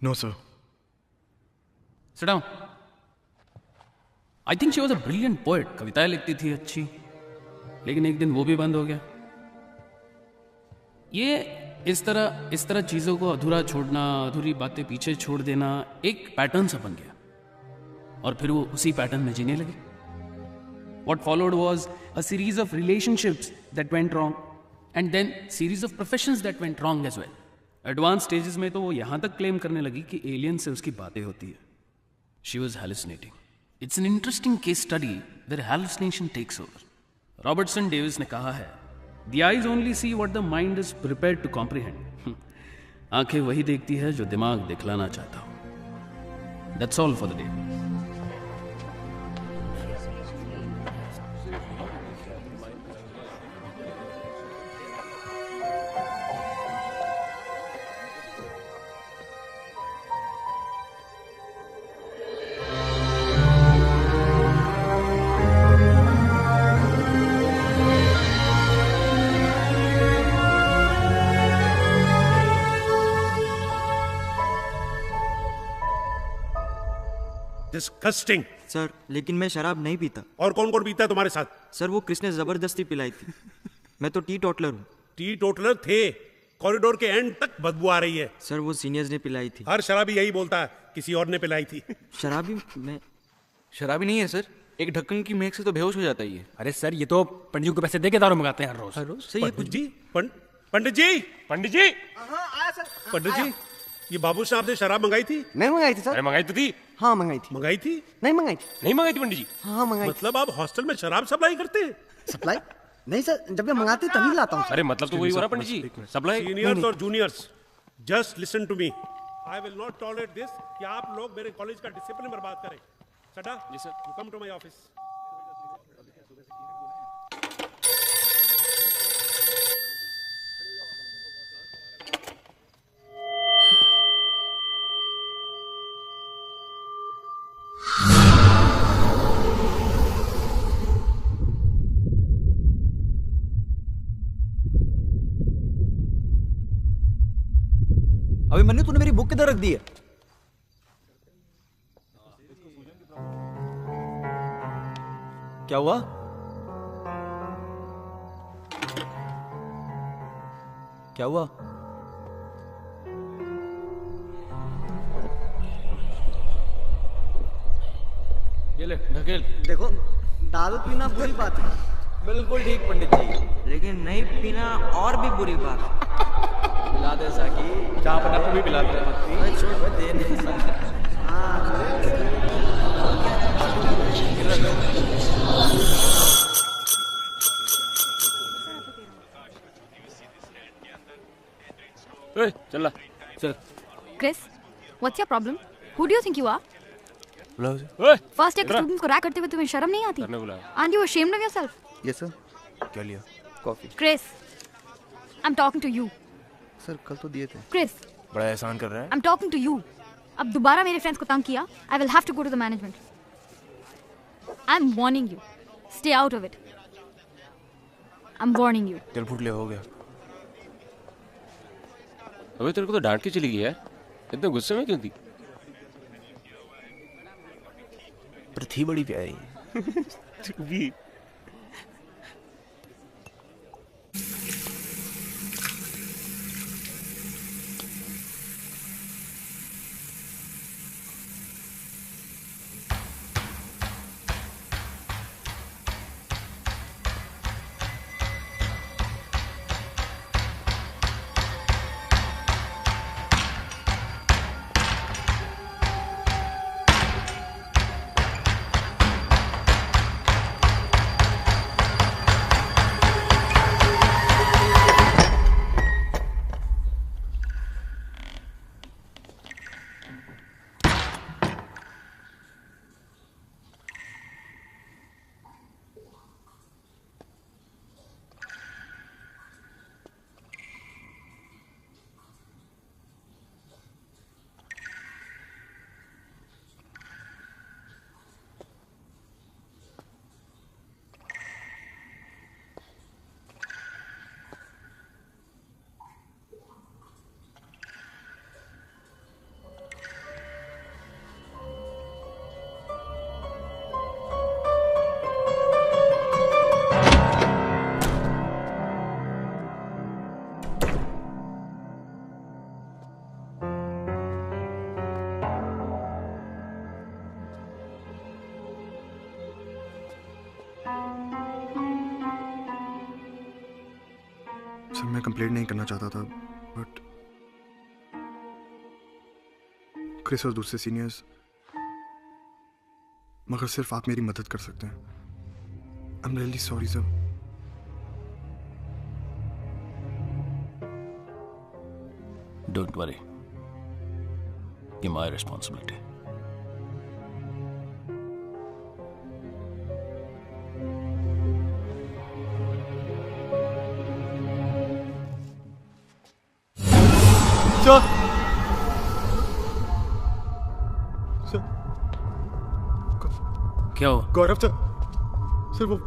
No sir. Sit down. I think she was a brilliant poet. कविताएं लिखती थी अच्छी, लेकिन एक दिन वो भी बंद हो गया। ये इस तरह चीजों को अधूरा छोड़ना, अधूरी बातें पीछे छोड़ देना एक पैटर्न सा बन गया, और फिर वो उसी पैटर्न में जीने लगे। What followed was a series of relationships that went wrong, and then series of professions that went wrong as well. Advanced stages में तो वो यहाँ तक claim करने लगी कि alien से उसकी बातें होती है। She was hallucinating. It's an interesting case study where hallucination takes over. Robertson Davis ने कहा है, The eyes only see what the mind is prepared to comprehend. आंखें वही देखती है जो दिमाग दिखलाना चाहता हो। That's all for the day. Disgusting. Sir लेकिन मैं शराब नहीं पीता। और कौन कौन पीता है तुम्हारे साथ? सर वो कृष्ण ने जबरदस्ती पिलाई थी। मैं तो टी टोटलर हूँ। टी टोटलर थे, कॉरिडोर के एंड तक बदबू आ रही है। सर वो सीनियर्स ने पिलाई थी। हर शराबी यही बोलता है, किसी और ने पिलाई थी। शराबी नहीं है सर, एक ढक्कन की महक से तो बेहोश हो जाता ही है। अरे सर ये तो पंडित जी को पैसे दे के दारू मंगाते हैं हर रोज। सही है पंडित जी, पंडित जी, पंडित जी, पंडित जी, ये बाबू साहब ने शराब मंगाई थी? नहीं मंगाई थी सर। अरे मंगाई तो थी। हाँ मंगाई थी। मंगाई थी? नहीं मंगाई थी। नहीं मंगाई थी पंडित जी? हाँ मंगाई। मतलब आप हॉस्टल में शराब सप्लाई करते हैं? सप्लाई? नहीं सर, जब मैं मंगाते तभी लाता हूँ। अरे मतलब तो वही हो रहा पंडित जी, सप्लाई। सीनियर्स और juniors, just listen to me. I will not tolerate this कि आप लोग मेरे कॉलेज का डिसिप्लिन बर्बाद करें। सटा, जी sir, you come to my office. अभी मन्नू तूने मेरी बुक किधर रख दी है? क्या हुआ? क्या हुआ? ये ले ढकेल। देखो दारू पीना बुरी बात है। बिल्कुल ठीक पंडित जी, लेकिन नहीं पीना और भी बुरी बात है। पिला दे साकी, जहाँ पर आपको भी पिला दे। दे नहीं सकता। चल sir. Chris, what's your problem? Who do you think you are? First एक स्टूडेंट को रैक करते हुए तुम्हें शर्म नहीं आती? Aren't you ashamed of yourself? Yes sir. क्या लिया? Coffee. Chris, I'm talking to you. Sir कल तो दिए थे। Chris, बड़ा एहसान कर रहा है। I'm talking to you. अब दोबारा मेरे फ्रेंड्स को तंग किया, I will have to go to the management. I'm warning you. Stay out of it. I'm warning you. दिल फुट ले हो गया। अबे तेरे को तो डांट के चली गई यार, इतने गुस्से में क्यों थी? पर थी बड़ी प्यारी। तू भी। मैं कंप्लेंट नहीं करना चाहता था, बट क्रिस और दूसरे सीनियर्स, मगर सिर्फ आप मेरी मदद कर सकते हैं। आई am really sorry sir. Don't worry, ये माय रिस्पॉन्सिबिलिटी। क्या हो? गौरव सर, सर वो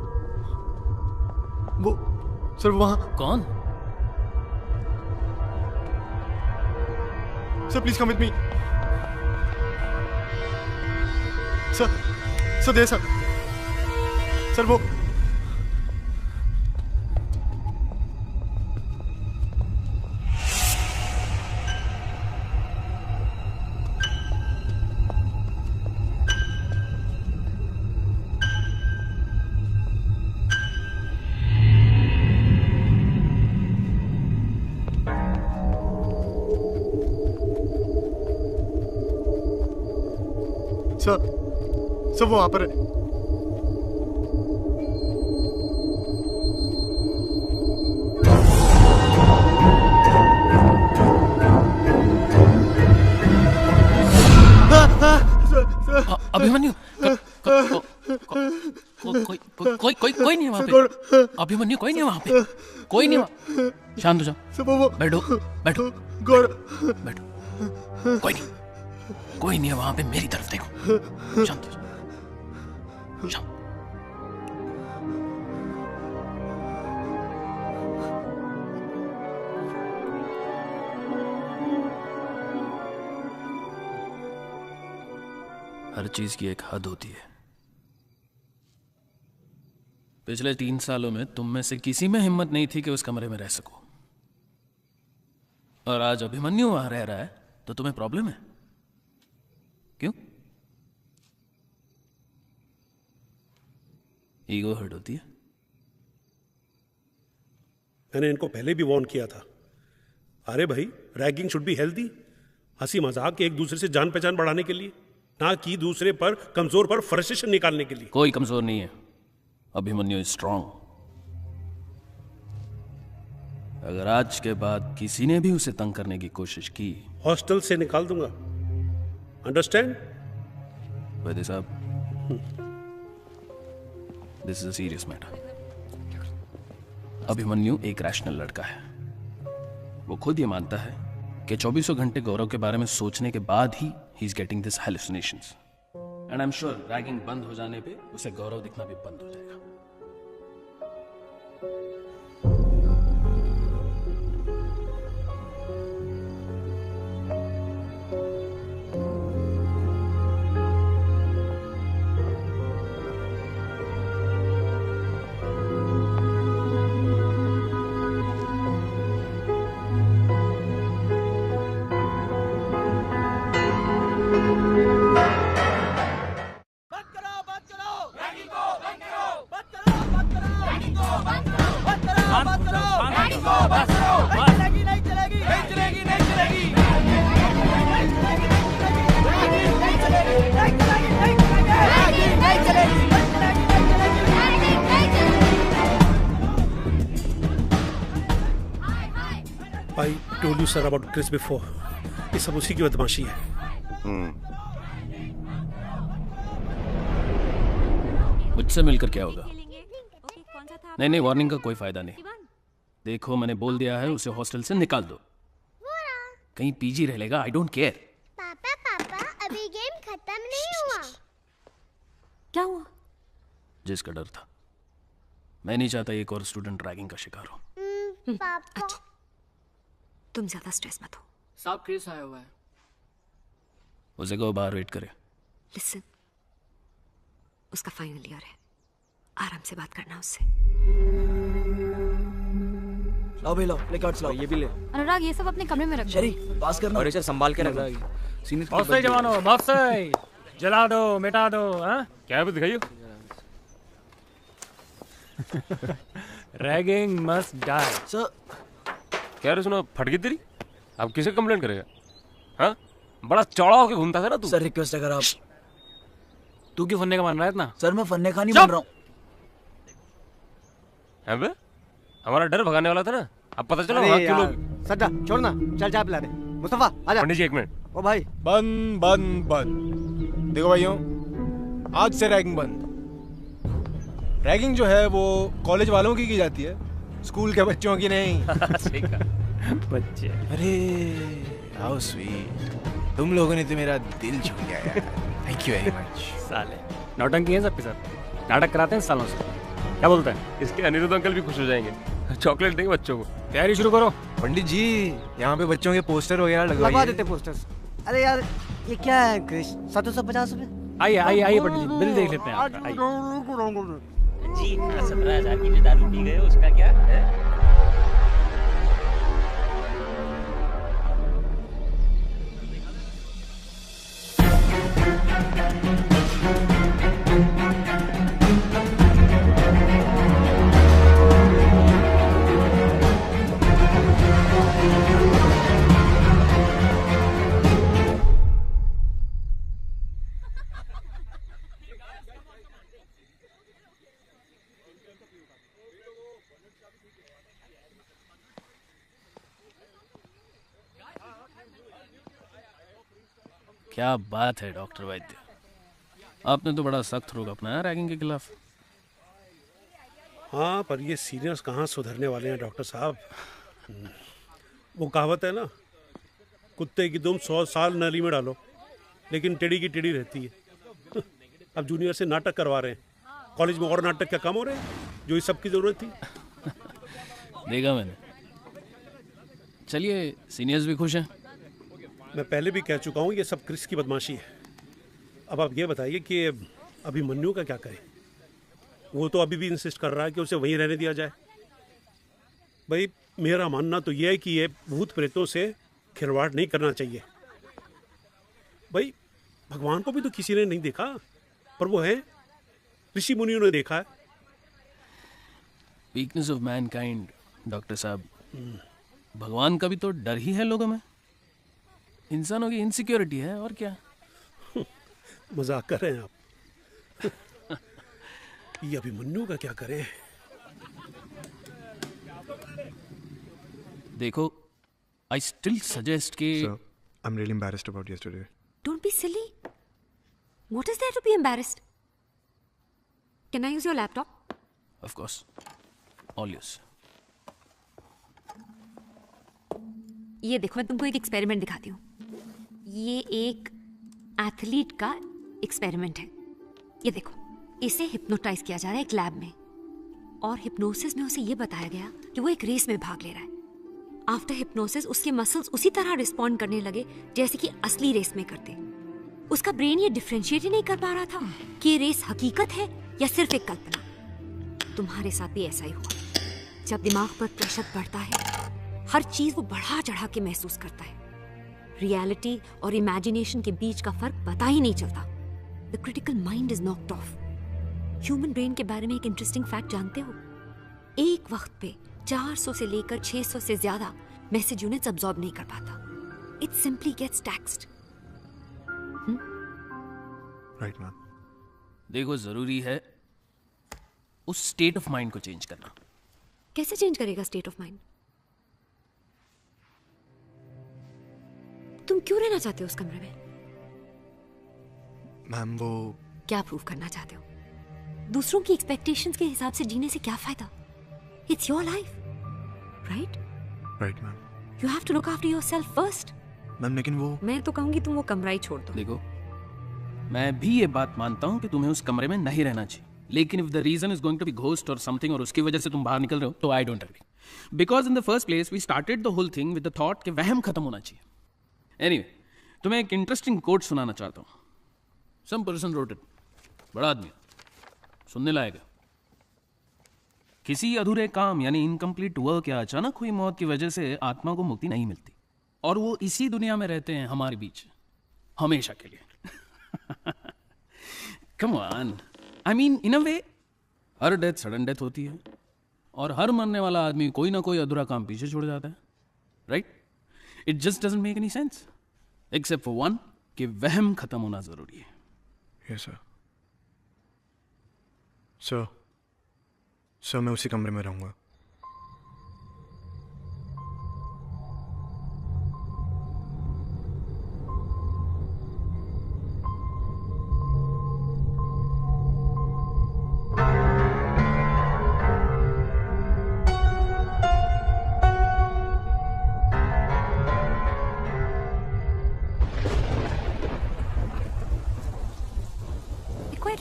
सर वहां। कौन? Sir please come with me. Sir they sir वो सर वो वहां पर है। अभिमन्यु कोई नहीं है वहां पे। अभिमन्यु कोई नहीं है वहां पे, कोई नहीं है। शांत हो जाओ, बैठो बैठो बैठो। कोई नहीं है वहां पे, मेरी तरफ देखो। शांत हो जाओ, शांत। हर चीज की एक हद होती है। पिछले 3 सालों में तुम में से किसी में हिम्मत नहीं थी कि उस कमरे में रह सको, और आज अभिमन्यु वहां रह रहा है तो तुम्हें प्रॉब्लम है। क्यों? ईगो हर्ट होती है। मैंने इनको पहले भी वार्न किया था। अरे भाई, रैगिंग शुड बी हेल्दी। हंसी मजाक एक दूसरे से जान पहचान बढ़ाने के लिए, ना कि दूसरे पर कमजोर पर फ्रस्ट्रेशन निकालने के लिए। कोई कमजोर नहीं है, अभिमन्यु इज स्ट्रांग। अगर आज के बाद किसी ने भी उसे तंग करने की कोशिश की, हॉस्टल से निकाल दूंगा। अंडरस्टैंड? वैद्य साहब, this is a serious matter. Abhimanyu एक रैशनल लड़का है। वो खुद ये मानता है कि 24 घंटे गौरव के बारे में सोचने के बाद ही ही is getting this hallucinations. And I am sure ragging बंद हो जाने पे उसे गौरव दिखना भी बंद हो जाएगा। I told you sir about Chris before. ये सब उसी की बदमाशी है। मुझसे मिलकर क्या होगा? नहीं, वार्निंग का कोई फायदा नहीं। देखो, मैंने बोल दिया है उसे हॉस्टल से निकाल दो। कहीं पीजी रह लेगा, आई डोंट केयर। पापा अभी गेम खत्म नहीं हुआ। क्या हुआ? जिसका डर था। मैं नहीं चाहता एक और स्टूडेंट रैगिंग का शिकार हो। पापा तुम ज्यादा स्ट्रेस मत हो। साहब क्रिस आया हुआ है। उसे कहो बाहर वेट करे। लिसन, उसका फाइनल ईयर है, आराम से बात करना उससे। लाओ भाई, लाओ प्ले कार्ड्स लाओ। ये भी ले। अनुराग, ये सब अपने कमरे में रख दो। शरी पास करना। और इसे संभाल के रखना। बहुत सही जवानों, बहुत सही। जला दो, मिटा दो। हाँ, क्या है दिखाइए। Ragging must die. सर क्या रे सुना, फट गई तेरी? अब किसे कंप्लेंट करेगा? हाँ, बड़ा चौड़ा होके घूमता था ना तू। सर रिक्वेस्ट अगर आप। तू क्यों फन्ने का मान रहा है इतना? सर मैं फन्ने का नहीं बन रहा हूँ। अबे हमारा डर भगाने वाला था ना, अब पता चला वहाँ क्यों लोग। सड्डा छोड़ ना, चल चाय पिला दे। मुस्तफा आजा। पंडित जी एक मिनट। ओ भाई बंद बंद बंद। देखो भाइयों, आज से रैगिंग बंद। रैगिंग जो है वो कॉलेज वालों की जाती है, स्कूल के बच्चों की नहीं। सही कहा। बच्चे। अरे हाउ स्वीट, तुम लोगों ने तो मेरा दिल छू लिया यार। Thank you very much. साले नौटंकी है सबके साथ, नाटक कराते हैं सालों से। क्या बोलते हैं? इसके अनिरुद्ध अंकल भी खुश हो जाएंगे, चॉकलेट देंगे बच्चों को। तैयारी शुरू करो। पंडित जी यहाँ पे बच्चों के पोस्टर वगैरह लगवा देते पोस्टर्स। अरे यार ये क्या है क्रिश, 750 रुपए? आइए आइए आइए पंडित जी, बिल देख लेते हैं आपका। आइए जी 17,000 की जो दारू पी गए उसका क्या है? क्या बात है डॉक्टर वैद्य, आपने तो बड़ा सख्त रुख अपनाया रैगिंग के खिलाफ। हाँ पर ये सीनियर्स कहाँ सुधरने वाले हैं डॉक्टर साहब। वो कहावत है ना, कुत्ते की दुम 100 साल नली में डालो लेकिन टेढ़ी की टेढ़ी रहती है। अब जूनियर से नाटक करवा रहे हैं, कॉलेज में और नाटक क्या कम हो रहे हैं जो इस सब की जरूरत थी। देखा मैंने। चलिए सीनियर्स भी खुश हैं। मैं पहले भी कह चुका हूँ ये सब क्रिस की बदमाशी है। अब आप ये बताइए कि अभिमन्यु का क्या करें? वो तो अभी भी इंसिस्ट कर रहा है कि उसे वहीं रहने दिया जाए। भाई मेरा मानना तो ये है कि ये भूत प्रेतों से खिलवाड़ नहीं करना चाहिए। भाई भगवान को भी तो किसी ने नहीं देखा, पर वो है ऋषि मुनियों ने देखा है। वीकनेस ऑफ मैनकाइंड डॉक्टर साहब, भगवान का भी तो डर ही है लोगों में, इंसानों की इनसिक्योरिटी है और क्या। मजाक कर रहे हैं आप। ये अभिमन्यु का क्या करें? देखो आई स्टिल सजेस्ट कि Sir, I'm really embarrassed about yesterday. Don't be silly. What is there to be embarrassed? Can I use your laptop? Of course. All yours. ये देखो मैं तुमको एक एक्सपेरिमेंट दिखाती हूँ। ये एक एथलीट का एक्सपेरिमेंट है। ये देखो, इसे हिप्नोटाइज किया जा रहा है एक लैब में, और हिप्नोसिस में उसे ये बताया गया कि वो एक रेस में भाग ले रहा है। आफ्टर हिप्नोसिस उसके मसल्स उसी तरह रिस्पॉन्ड करने लगे जैसे कि असली रेस में करते। उसका ब्रेन ये डिफरेंशिएट ही नहीं कर पा रहा था कि ये रेस हकीकत है या सिर्फ एक कल्पना। तुम्हारे साथ भी ऐसा ही हुआ। जब दिमाग पर प्रेशर बढ़ता है, हर चीज वो बढ़ा चढ़ा के महसूस करता है। रियलिटी और इमेजिनेशन के बीच का फर्क पता ही नहीं चलता। The critical mind is knocked of. Human brain के बारे में एक इंटरेस्टिंग फैक्ट जानते हो? एक वक्त पे 400 से लेकर 600 से ज्यादा मैसेज यूनिट्स अब्सॉर्ब नहीं कर पाता। It simply gets taxed. Right ma'am. देखो जरूरी है उस स्टेट ऑफ माइंड को चेंज करना। कैसे चेंज करेगा स्टेट ऑफ माइंड? तुम क्यों रहना चाहते हो उस कमरे में? मैम वो क्या प्रूव करना चाहते हो? दूसरों की एक्सपेक्टेशंस के हिसाब से जीने से क्या फायदा? It's your life, right? Right ma'am. You have to look after yourself first. Ma'am लेकिन वो मैं तो कहूंगी तुम वो कमरा ही छोड़ दो। देखो मैं भी ये बात मानता हूँ कि तुम्हें उस कमरे में नहीं रहना चाहिए, लेकिन if the reason is going to be ghost और समथिंग और उसकी वजह से तुम बाहर निकल रहे हो तो I don't agree, because in the first place we started the whole thing with the thought कि वहम खत्म होना चाहिए। एनीवे, तुम्हें एक इंटरेस्टिंग कोट सुनाना चाहता हूँ। सम पर्सन रोट इट, बड़ा आदमी सुनने लायक है। किसी अधूरे काम यानी इनकम्प्लीट वर्क या अचानक हुई मौत की वजह से आत्मा को मुक्ति नहीं मिलती और वो इसी दुनिया में रहते हैं हमारे बीच हमेशा के लिए। Come on, I mean in a way her death sudden death होती है और हर मरने वाला आदमी कोई ना कोई अधूरा काम पीछे छोड़ जाता है। Right? It just doesn't make any sense except for one कि वहम खत्म होना जरूरी है. Yes sir. सर मैं उसी कमरे में रहूंगा.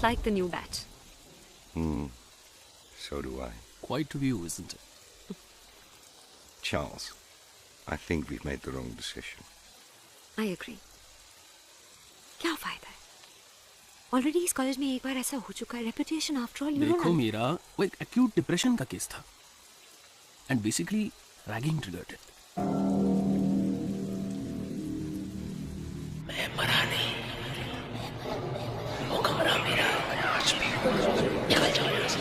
Like the new batch. So do I. Quite a view, isn't it? Charles, I think we've made the wrong decision. I agree. क्या फायदा है? Already इस कॉलेज में एक बार ऐसा हो चुका है. Reputation after all, you know. देखो मीरा, वो एक acute depression का केस था. And basically, ragging triggered it. मैं मरा नहीं. वो कमरा मेरा. आज भी निकल जाओ यहाँ से.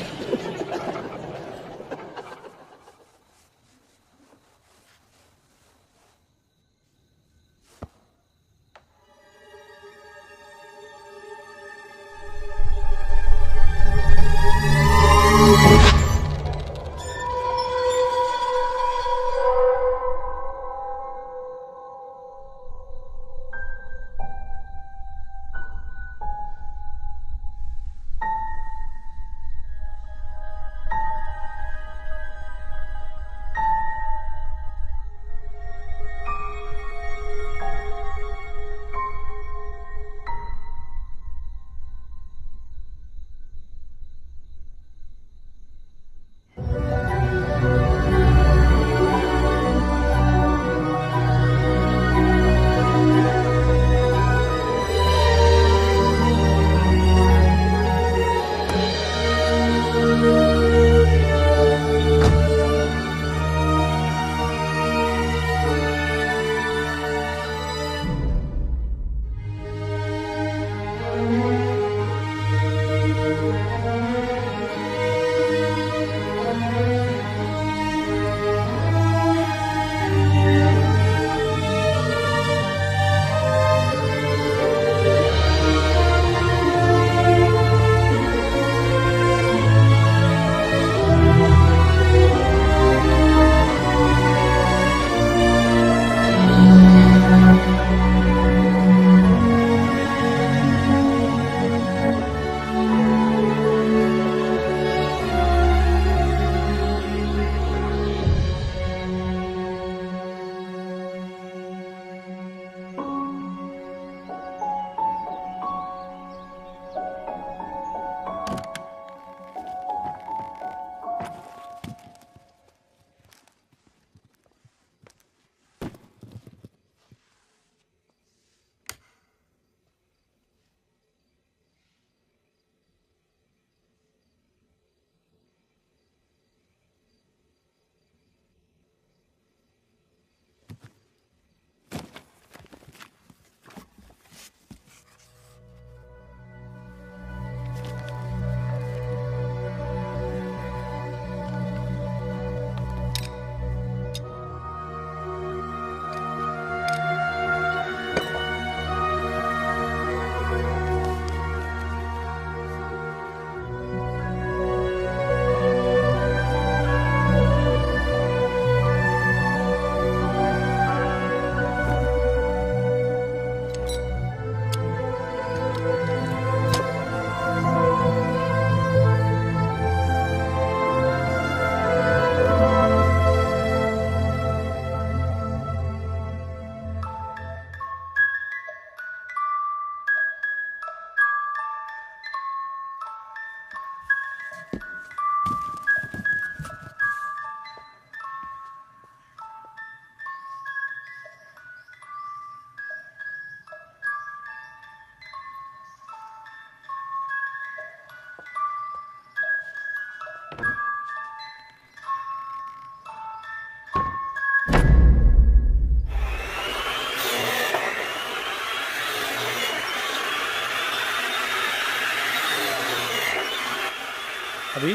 अभी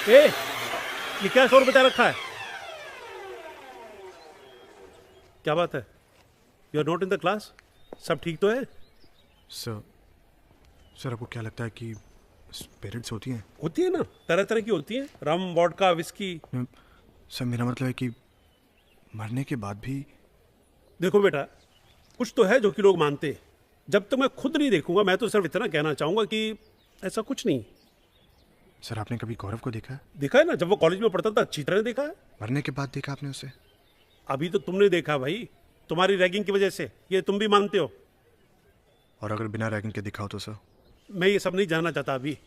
ये क्या शोर बचा रखा है? क्या बात है? You are not in the class? सब ठीक तो है? सर आपको क्या लगता है कि स्पिरिट्स होती हैं? होती है ना, तरह तरह की होती हैं, रम, वोडका, विस्की। सर मेरा मतलब है कि मरने के बाद भी। देखो बेटा, कुछ तो है जो कि लोग मानते हैं। जब तक मैं खुद नहीं देखूंगा, मैं तो सिर्फ इतना कहना चाहूंगा कि ऐसा कुछ नहीं। सर आपने कभी गौरव को देखा है? देखा है ना, जब वो कॉलेज में पढ़ता था अच्छी तरह देखा है। मरने के बाद देखा आपने उसे? अभी तो तुमने देखा भाई, तुम्हारी रैगिंग की वजह से, ये तुम भी मानते हो। और अगर बिना रैगिंग के दिखा हो तो सर? मैं ये सब नहीं जानना चाहता अभी।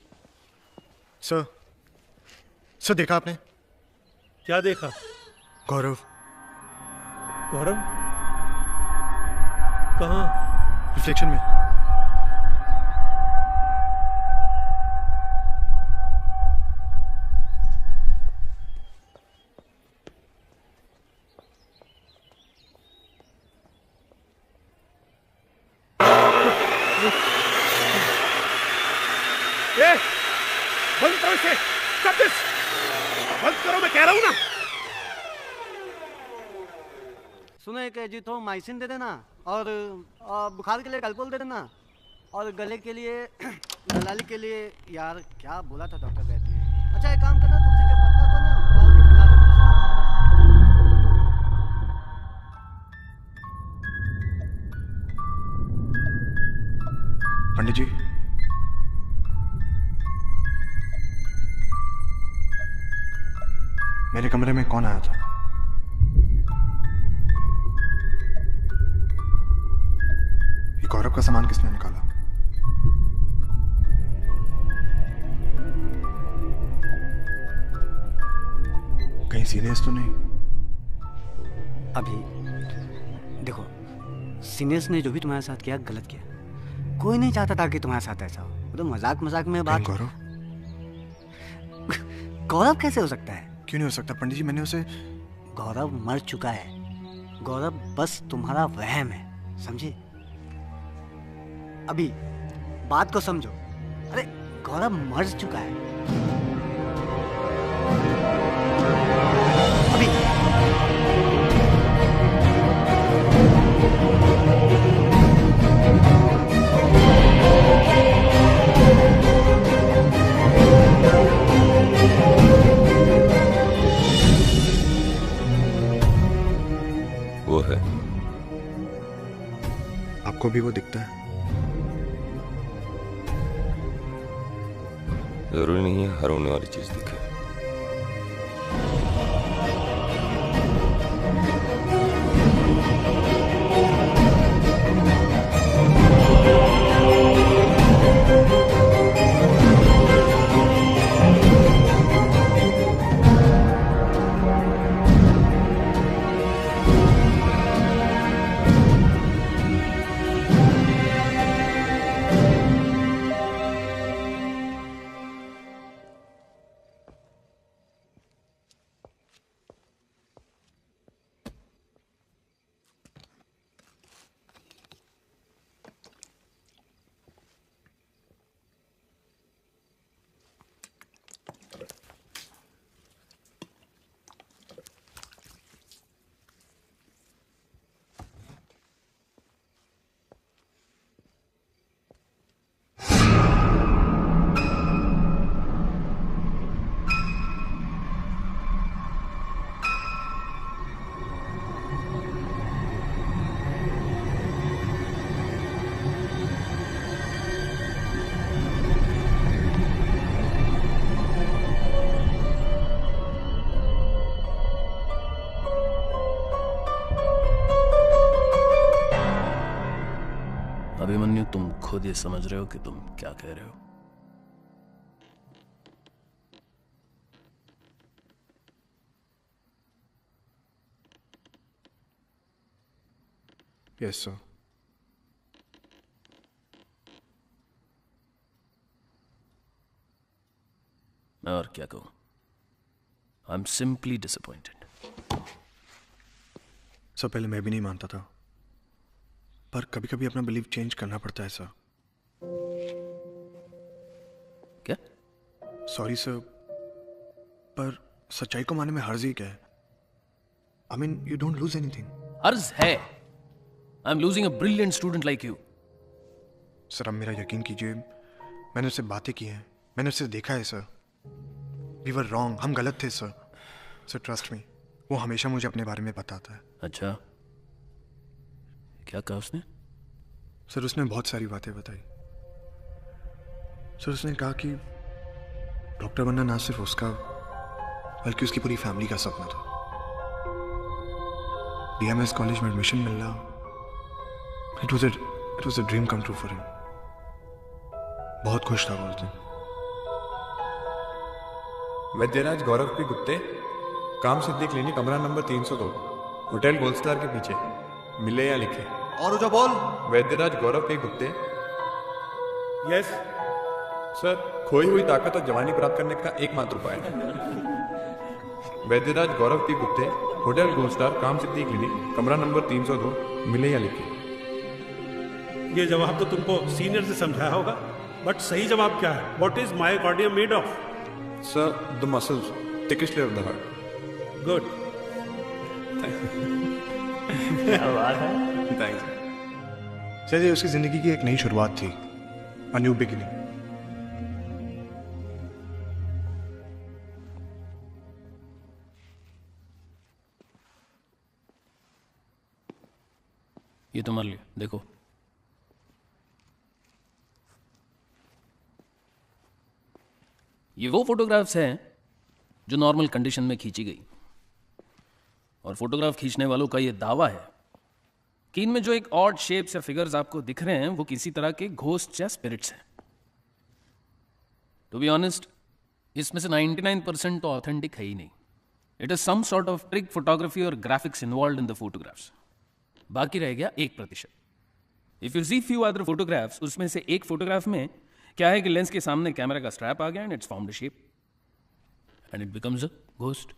सर देखा आपने? क्या देखा? गौरव। गौरव कहाँ? रिफ्लेक्शन में। बंद करो इसे, stop this! बंद करो, मैं कह रहा हूं ना। सुनो, एक एजिथ्रोमाइसिन दे देना, और बुखार के लिए कैलपोल दे देना, और गले के लिए दलाली के लिए यार क्या बोला था डॉक्टर बैठ ने। अच्छा एक काम करना, तुलसी के पत्ता को ना उबाल के पिला देना। पंडित जी, मेरे कमरे में कौन आया था? ये गौरव का सामान किसने निकाला? कहीं सीनियर्स तो नहीं? अभी देखो, सीनियर्स ने जो भी तुम्हारे साथ किया गलत किया। कोई नहीं चाहता था कि तुम्हारे साथ ऐसा हो। तो मजाक मजाक में बात। गौरव? गौरव कैसे हो सकता है? क्यों नहीं हो सकता पंडित जी? मैंने उसे। गौरव मर चुका है। गौरव बस तुम्हारा वहम है, समझे? अभी बात को समझो। अरे गौरव मर चुका है। अभी वो है। आपको भी वो दिखता है? जरूरी नहीं है हर होने वाली चीज दिखे। अभिमन्यु, तुम खुद ये समझ रहे हो कि तुम क्या कह रहे हो? Yes sir. मैं और क्या कहूं? I am simply disappointed. Sir पहले मैं भी नहीं मानता था, पर कभी कभी अपना बिलीव चेंज करना पड़ता है सर। क्या? सॉरी सर, पर सच्चाई को मानने में हर्ज ही क्या है? I mean you don't lose anything. अर्ज है। I am losing a brilliant student like you. Sir अब मेरा यकीन कीजिए, मैंने उससे बातें की हैं, मैंने उससे देखा है सर। वी वर रॉन्ग, हम गलत थे सर। सर ट्रस्ट मी, वो हमेशा मुझे अपने बारे में बताता है। अच्छा, क्या कहा उसने? सर उसने बहुत सारी बातें बताई। सर उसने कहा कि डॉक्टर बनना ना सिर्फ उसका बल्कि उसकी पूरी फैमिली का सपना था। DMS कॉलेज में एडमिशन मिलना, it was a dream come true for him. बहुत खुश था वो उस दिन। वैद्यराज गौरव पी गुप्ते, काम सिद्धि क्लिनिक, कमरा नंबर 302, होटल गोल्ड स्टार के पीछे। मिले या लिखे? और जो बोल। वैद्यराज Gaurav P Gupte. Yes sir, खोई हुई ताकत और जवानी प्राप्त करने का एकमात्र उपाय। वैद्यराज Gaurav P Gupte, hotel gold star, Kaam Siddhi clinic, कमरा नंबर 302, मिले या लिखे? ये जवाब तो तुमको सीनियर से समझाया होगा, बट सही जवाब क्या है? What is myocardium made of? Sir, the muscles, thickest layer of the heart. Good. क्या बात है? Thanks. सर ये उसकी जिंदगी की एक नई शुरुआत थी, a new beginning. ये तुम्हारे लिए, देखो। ये वो फोटोग्राफ्स हैं जो नॉर्मल कंडीशन में खींची गई, और फोटोग्राफ खींचने वालों का ये दावा है कि इनमें जो एक ऑड शेप्स या फिगर्स आपको दिख रहे हैं वो किसी तरह के घोस्ट या स्पिरिट्स हैं। टू बी ऑनेस्ट, इसमें से 99% तो ऑथेंटिक है ही नहीं। It is some sort of trick photography और graphics involve in the photographs. बाकी रह गया 1%। If you see few other photographs, उसमें से एक फोटोग्राफ में क्या है कि लेंस के सामने कैमरा का स्ट्रैप आ गया and it's formed a shape and it becomes a ghost.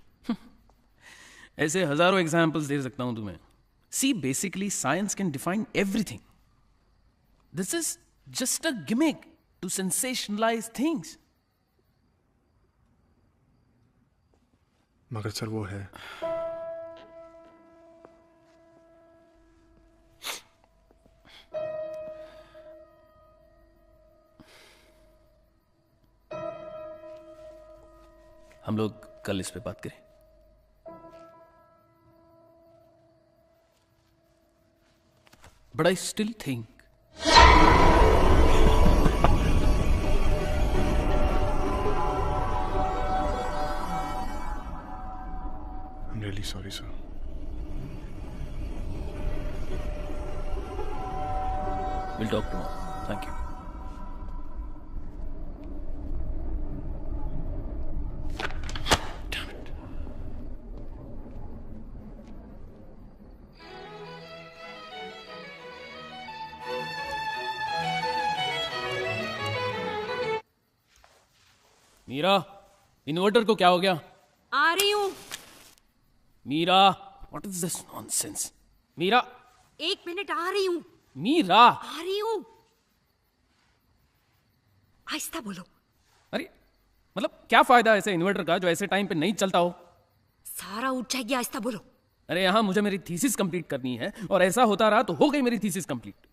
ऐसे हजारों एग्जांपल्स दे सकता हूं तुम्हें। See, basically science can define everything. This is just a gimmick to sensationalise things. मगर सर वो है। हम लोग कल इस पे बात करें। But I still think I'm really sorry, sir. We'll talk tomorrow. Thank you. Meera, inverter को क्या हो गया? आ रही हूं। Meera, what is this nonsense? Meera, 1 minute, आ रही हूं। मीरा, आ रही हूं। आहिस्ता बोलो। अरे मतलब क्या फायदा ऐसे इन्वर्टर का जो ऐसे टाइम पे नहीं चलता हो? सारा उठ जाएगी, आहिस्ता बोलो। अरे यहां मुझे मेरी थीसिस कंप्लीट करनी है, और ऐसा होता रहा तो हो गई मेरी थीसिस कंप्लीट।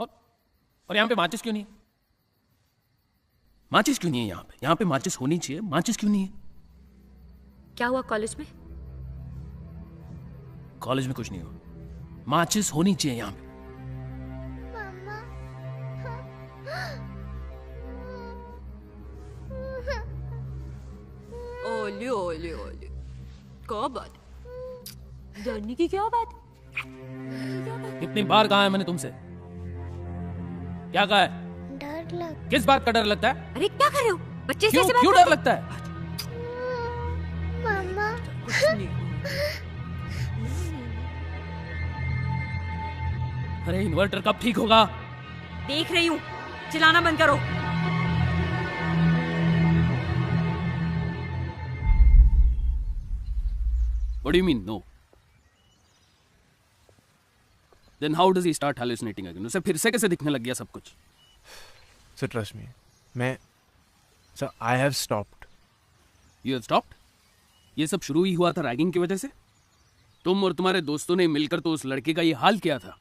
और यहां पे माचिस क्यों नहीं? माचिस क्यों नहीं है यहां पे? यहां पे माचिस होनी चाहिए, माचिस क्यों नहीं है? क्या हुआ कॉलेज में? कॉलेज में कुछ नहीं हुआ, माचिस होनी चाहिए यहां पे। ओले ओले ओले, क्या बात? डरने की क्या बात? कितनी बार कहा है मैंने तुमसे? क्या कहा है? डर लगता। किस बात का डर लगता है? अरे क्या कर रहे हो? बच्चे से क्यों ऐसे बात क्यों करते डर लगता है? मामा। अरे इन्वर्टर कब ठीक होगा? देख रही हूँ, चिल्लाना बंद करो। What do you mean no? Then how does he start hallucinating again? उसे फिर से कैसे दिखने लग गया सब कुछ? Sir, trust me. I have stopped. You have stopped? ये सब शुरू ही हुआ था रैगिंग की वजह से? तुम और तुम्हारे दोस्तों ने मिलकर तो उस लड़के का ये हाल किया था।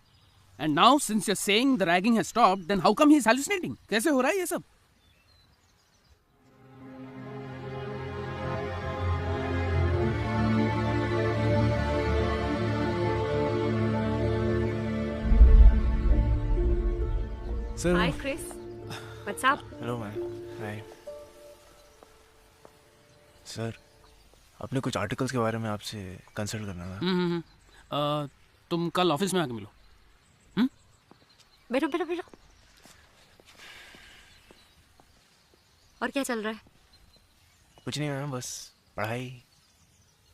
And now since you are saying the ragging has stopped, then how come he is hallucinating? कैसे हो रहा है ये सब? Sir Hi, Chris. What's up? Hello ma'am. Hi sir, अपने कुछ आर्टिकल्स के बारे में आपसे कंसल्ट करना था। तुम कल ऑफिस में आके मिलो। बैठो बैठो बैठो। और क्या चल रहा है? कुछ नहीं मैम, बस पढ़ाई।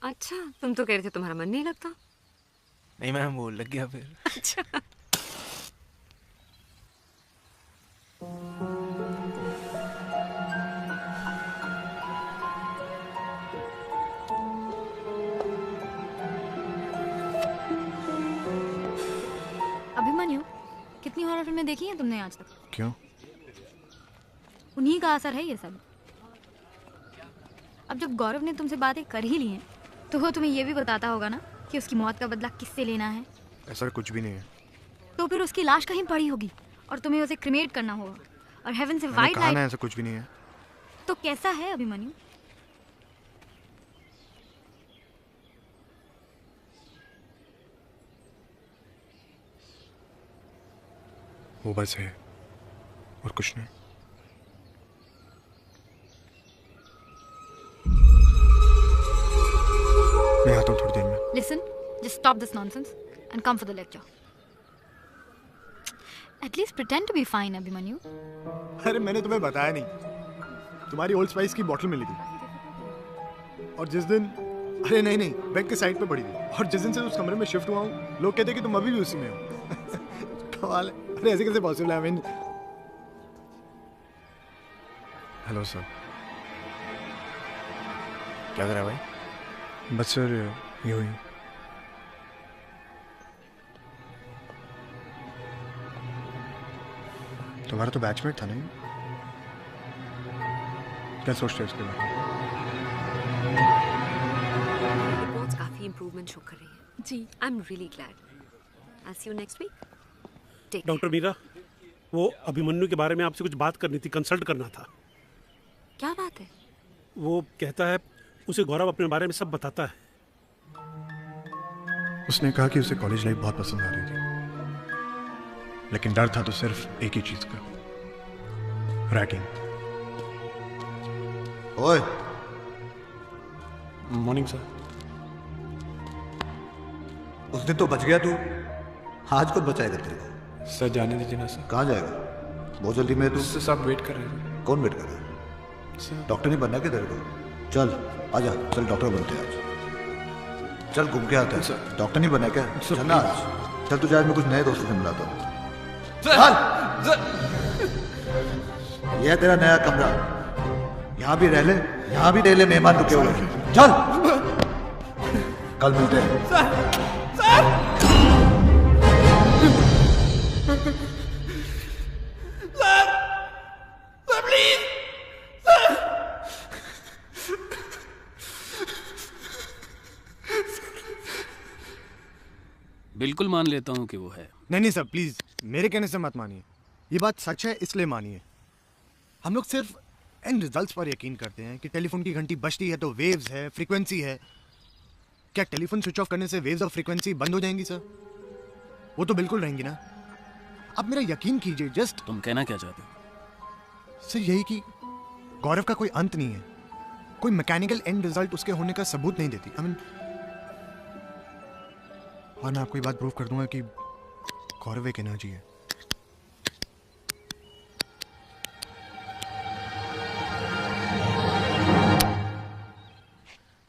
अच्छा, तुम तो कह रहे थे तुम्हारा मन नहीं लगता। नहीं मैम, वो लग गया फिर। अच्छा। अभिमन्यु, कितनी हॉरर फिल्में देखी हैं तुमने आज तक? क्यों? उन्हीं का असर है ये सब। अब जब गौरव ने तुमसे बातें कर ही ली हैं, तो वो तुम्हें ये भी बताता होगा ना कि उसकी मौत का बदला किससे लेना है। ऐसा कुछ भी नहीं है। तो फिर उसकी लाश कहीं पड़ी होगी और तुम्हें उसे क्रिमेट करना होगा, और हेवन से मैंने वाइट कहा ना, लाइट। ऐसा कुछ भी नहीं है। तो कैसा है अभिमन्यु? वो बस है और कुछ नहीं। मैं आता हूँ थोड़ी देर में। Listen, just stop this nonsense and come for the lecture. At least pretend to be fine, Abhimanyu. अरे मैंने तुम्हें बताया नहीं, तुम्हारी ओल्ड स्पाइस की बोतल मिली थी, और जिस दिन, अरे नहीं, बैग के साइड पे पड़ी थी, और जिस दिन से उस कमरे में शिफ्ट हुआ हूँ, लोग कहते हैं कि तुम अभी भी उसी में हो। कमाल है। अरे ऐसे कैसे पॉसिबल है? I mean, hello sir. क्या कर रहा है भाई? बस सर यूं ही। तुम्हारा तो बैचमेट था नहीं? क्या सोचते हो इसके बारे में? रिपोर्ट्स काफी इंप्रूवमेंट शो कर रही है। जी, I am really glad. I see you next week. Doctor Meera, वो अभिमन्यु के बारे में आपसे कुछ बात करनी थी, कंसल्ट करना था। क्या बात है? वो कहता है उसे गौरव अपने बारे में सब बताता है। उसने कहा कि उसे कॉलेज लाइफ बहुत पसंद आ रही थी, लेकिन डर था तो सिर्फ एक ही चीज का, रैगिंग। ओए, मॉर्निंग सर। उस दिन तो बच गया तू, आज कौन बचाएगा तेरे को? सर जाने दीजिए ना सर। कहाँ जाएगा? बहुत जल्दी में तू। सर सब वेट कर रहे हैं। कौन वेट कर रहा है? सर डॉक्टर नहीं बनना क्या तेरे को? चल आजा, चल डॉक्टर बनते हैं आज। चल घूम के आते हैं। डॉक्टर नहीं बना क्या? चल ना आज। चल तुझे आज मैं कुछ नए दोस्तों से मिलाता हूँ। यह तेरा नया कमरा, यहाँ भी रह ले, यहाँ भी रह ले, मेहमान रुके हुए हैं। चल कल मिलते हैं। बिल्कुल मान लेता हूँ कि वो है। नहीं सर, प्लीज मेरे कहने से मत मानिए। ये बात सच है इसलिए मानिए। हम लोग सिर्फ एंड रिजल्ट्स पर यकीन करते हैं कि टेलीफोन की घंटी बजती है तो वेव्स है, फ्रीक्वेंसी है। क्या टेलीफोन स्विच ऑफ करने से वेव्स और फ्रीक्वेंसी बंद हो जाएंगी सर? वो तो बिल्कुल रहेंगी ना। आप मेरा यकीन कीजिए। जस्ट तुम कहना क्या चाहते हो? सर यही कि गौरव का कोई अंत नहीं है, कोई मैकेनिकल एंड रिजल्ट उसके होने का सबूत नहीं देती। आई मीन, और मैं आपको ये बात प्रूव कर दूंगा कि गौरव एक एनर्जी है।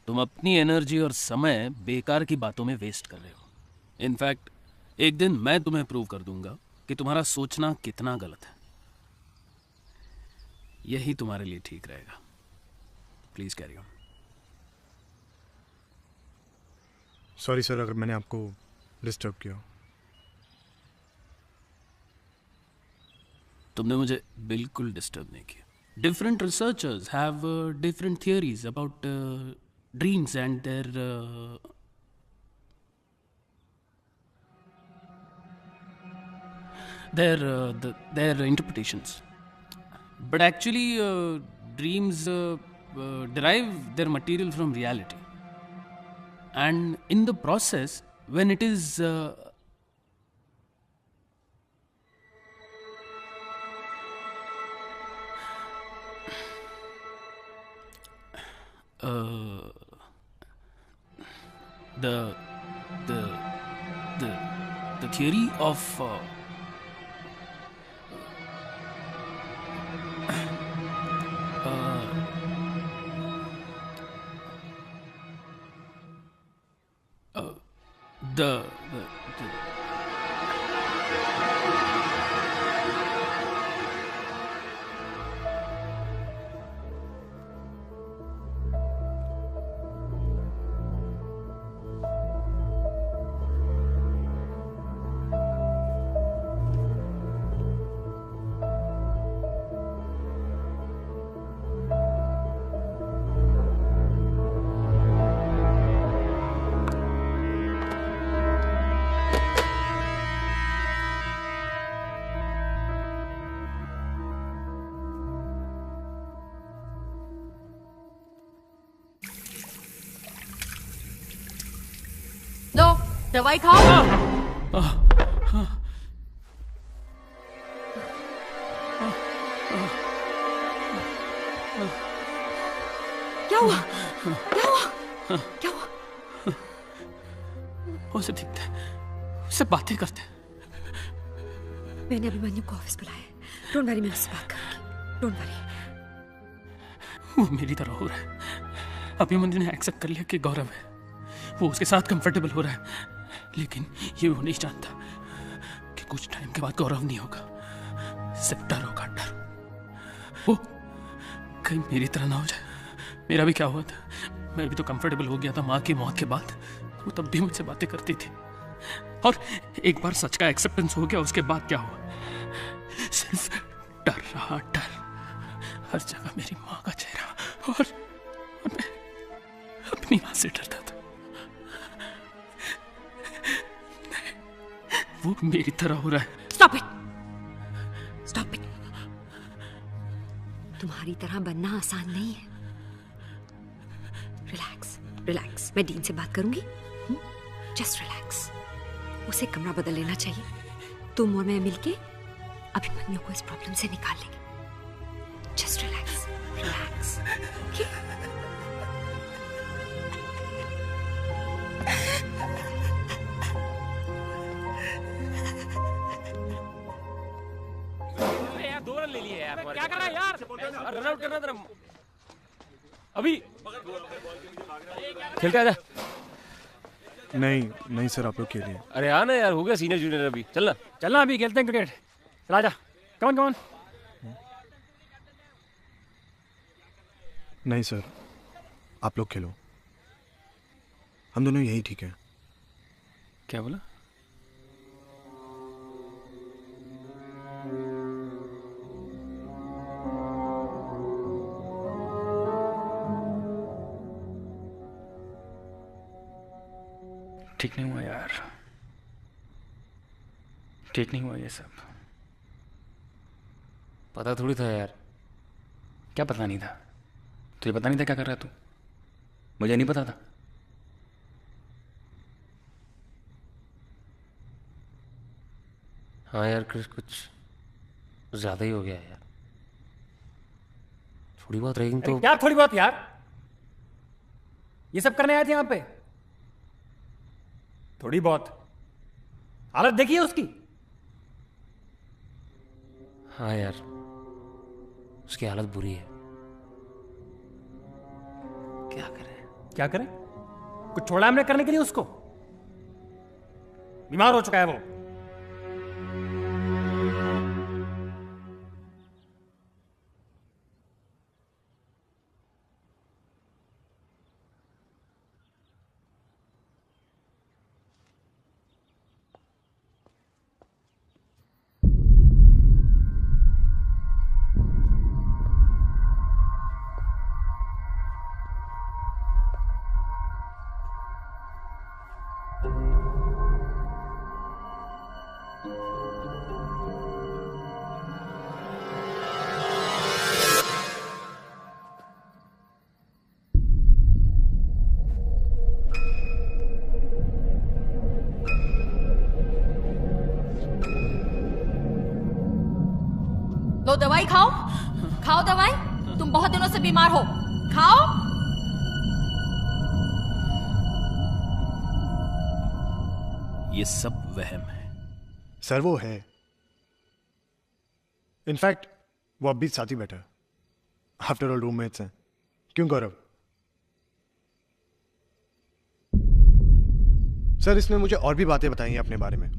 तुम अपनी एनर्जी और समय बेकार की बातों में वेस्ट कर रहे हो। इनफैक्ट एक दिन मैं तुम्हें प्रूव कर दूंगा कि तुम्हारा सोचना कितना गलत है। यही तुम्हारे लिए ठीक रहेगा। Please carry on. Sorry sir अगर मैंने आपको डिस्टर्ब किया। तुमने मुझे बिल्कुल डिस्टर्ब नहीं किया। Different researchers have different theories about dreams and there their interpretations. But actually, dreams derive their material from reality, and in the process, when it is the theory of the लो दवाई खाओ। क्या हुआ? क्या हुआ? क्या हुआ? उसे दिखता है, उससे बातें करते हैं। मैंने अभिमन्यु को ऑफिस बुलाया है। डोंट वरी, मैं उससे बात करूंगी। Don't worry. वो मेरी तरह हो रहा है। अभिमन्यु ने एक्सेप्ट कर लिया कि गौरव है, वो उसके साथ कंफर्टेबल हो रहा है, लेकिन ये वो नहीं जानता कि कुछ टाइम के बाद गौरव नहीं होगा, सिर्फ डर होगा, डर। वो कहीं मेरी तरह ना हो जाए। मेरा भी क्या हुआ था, मैं भी तो कंफर्टेबल हो गया था माँ की मौत के बाद। वो तब भी मुझसे बातें करती थी, और एक बार सच का एक्सेप्टेंस हो गया, उसके बाद क्या हुआ, सिर्फ डर रहा, डर। हर जगह मेरी माँ का चेहरा, और मैं अपनी माँ से डरता था। वो मेरी तरह हो रहा है। Stop it! Stop it! तुम्हारी तरह बनना आसान नहीं है। Relax, relax. मैं डीन से बात करूंगी। Just relax. उसे कमरा बदल लेना चाहिए। तुम और मैं मिलके अभिमन्यु को इस प्रॉब्लम से निकाल लेंगे। Just relax, relax. दो रन ले लिए यार। क्या कर रहा है यार? रन आउट करना था अभी। खेलते आजा। नहीं सर, आप लोग खेलिए। अरे हाँ ना यार, हो गया सीनियर जूनियर अभी। चलना चलना, अभी खेलते हैं क्रिकेट। चला जा। कमन कमन। नहीं सर, आप लोग खेलो, हम दोनों यही ठीक है। क्या बोला? ठीक नहीं हुआ यार, ठीक नहीं हुआ ये सब। पता थोड़ी था यार। क्या पता नहीं था? तुझे पता नहीं था क्या कर रहा है तू? मुझे नहीं पता था। हाँ यार क्रिस, कुछ ज्यादा ही हो गया यार। थोड़ी बहुत रैगिंग तो। क्या थोड़ी बहुत यार? ये सब करने आए थे यहाँ पे? थोड़ी बहुत हालत देखिए उसकी। हाँ यार, उसकी हालत बुरी है। क्या करें? क्या करें? कुछ छोड़ा हमने करने के लिए उसको? बीमार हो चुका है वो। दवाई खाओ, खाओ दवाई। तुम बहुत दिनों से बीमार हो, खाओ। ये सब वहम है। सर वो है, इनफैक्ट वो अब भी साथ ही बैठा है। आफ्टर ऑल रूममेट्स हैं। क्यों गौरव? सर इसने मुझे और भी बातें बताई हैं अपने बारे में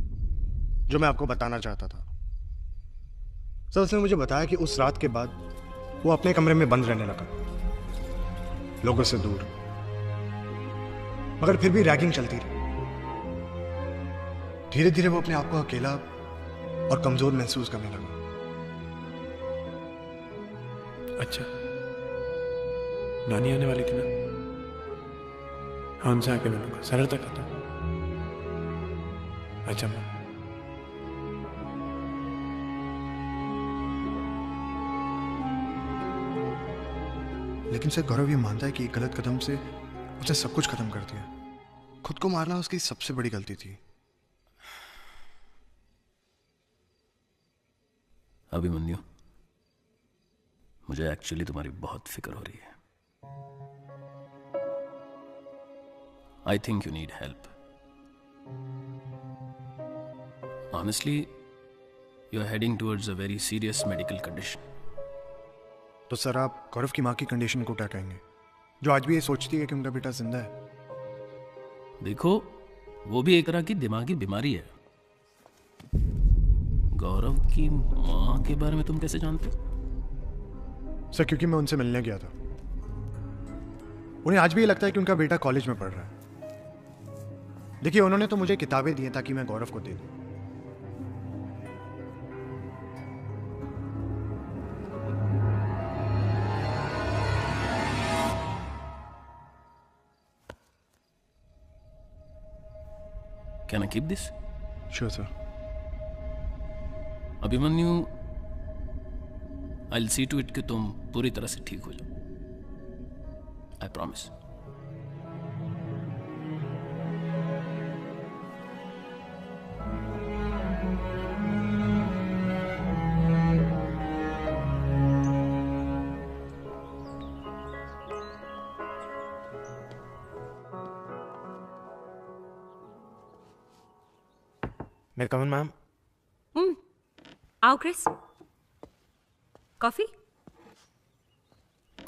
जो मैं आपको बताना चाहता था। सर उसने मुझे बताया कि उस रात के बाद वो अपने कमरे में बंद रहने लगा, लोगों से दूर, मगर फिर भी रैगिंग चलती रही। धीरे धीरे वो अपने आप को अकेला और कमजोर महसूस करने लगा। अच्छा, नानी आने वाली थी ना, हाँ उनसे आके मिलूंगा। सर तक आता। अच्छा मैम। लेकिन सर गौरव ये मानता है कि एक गलत कदम से उसने सब कुछ खत्म कर दिया। खुद को मारना उसकी सबसे बड़ी गलती थी। अभिमन्यु, मुझे एक्चुअली तुम्हारी बहुत फिक्र हो रही है। I think you need help. Honestly, you are heading towards a very serious medical condition. तो सर आप गौरव की माँ की कंडीशन को क्या कहेंगे, जो आज भी ये सोचती है कि उनका बेटा जिंदा है? देखो, वो भी एक तरह की दिमागी बीमारी है। गौरव की माँ के बारे में तुम कैसे जानते हो? सर क्योंकि मैं उनसे मिलने गया था। उन्हें आज भी ये लगता है कि उनका बेटा कॉलेज में पढ़ रहा है। देखिए, उन्होंने तो मुझे किताबें दी हैं ताकि मैं गौरव को दे दूं। Can I keep this? Sure, sir. Abhimanyu, I'll see to it कि तुम पूरी तरह से ठीक हो जाओ। I promise. मैं कमन मैम। आओ Chris, coffee?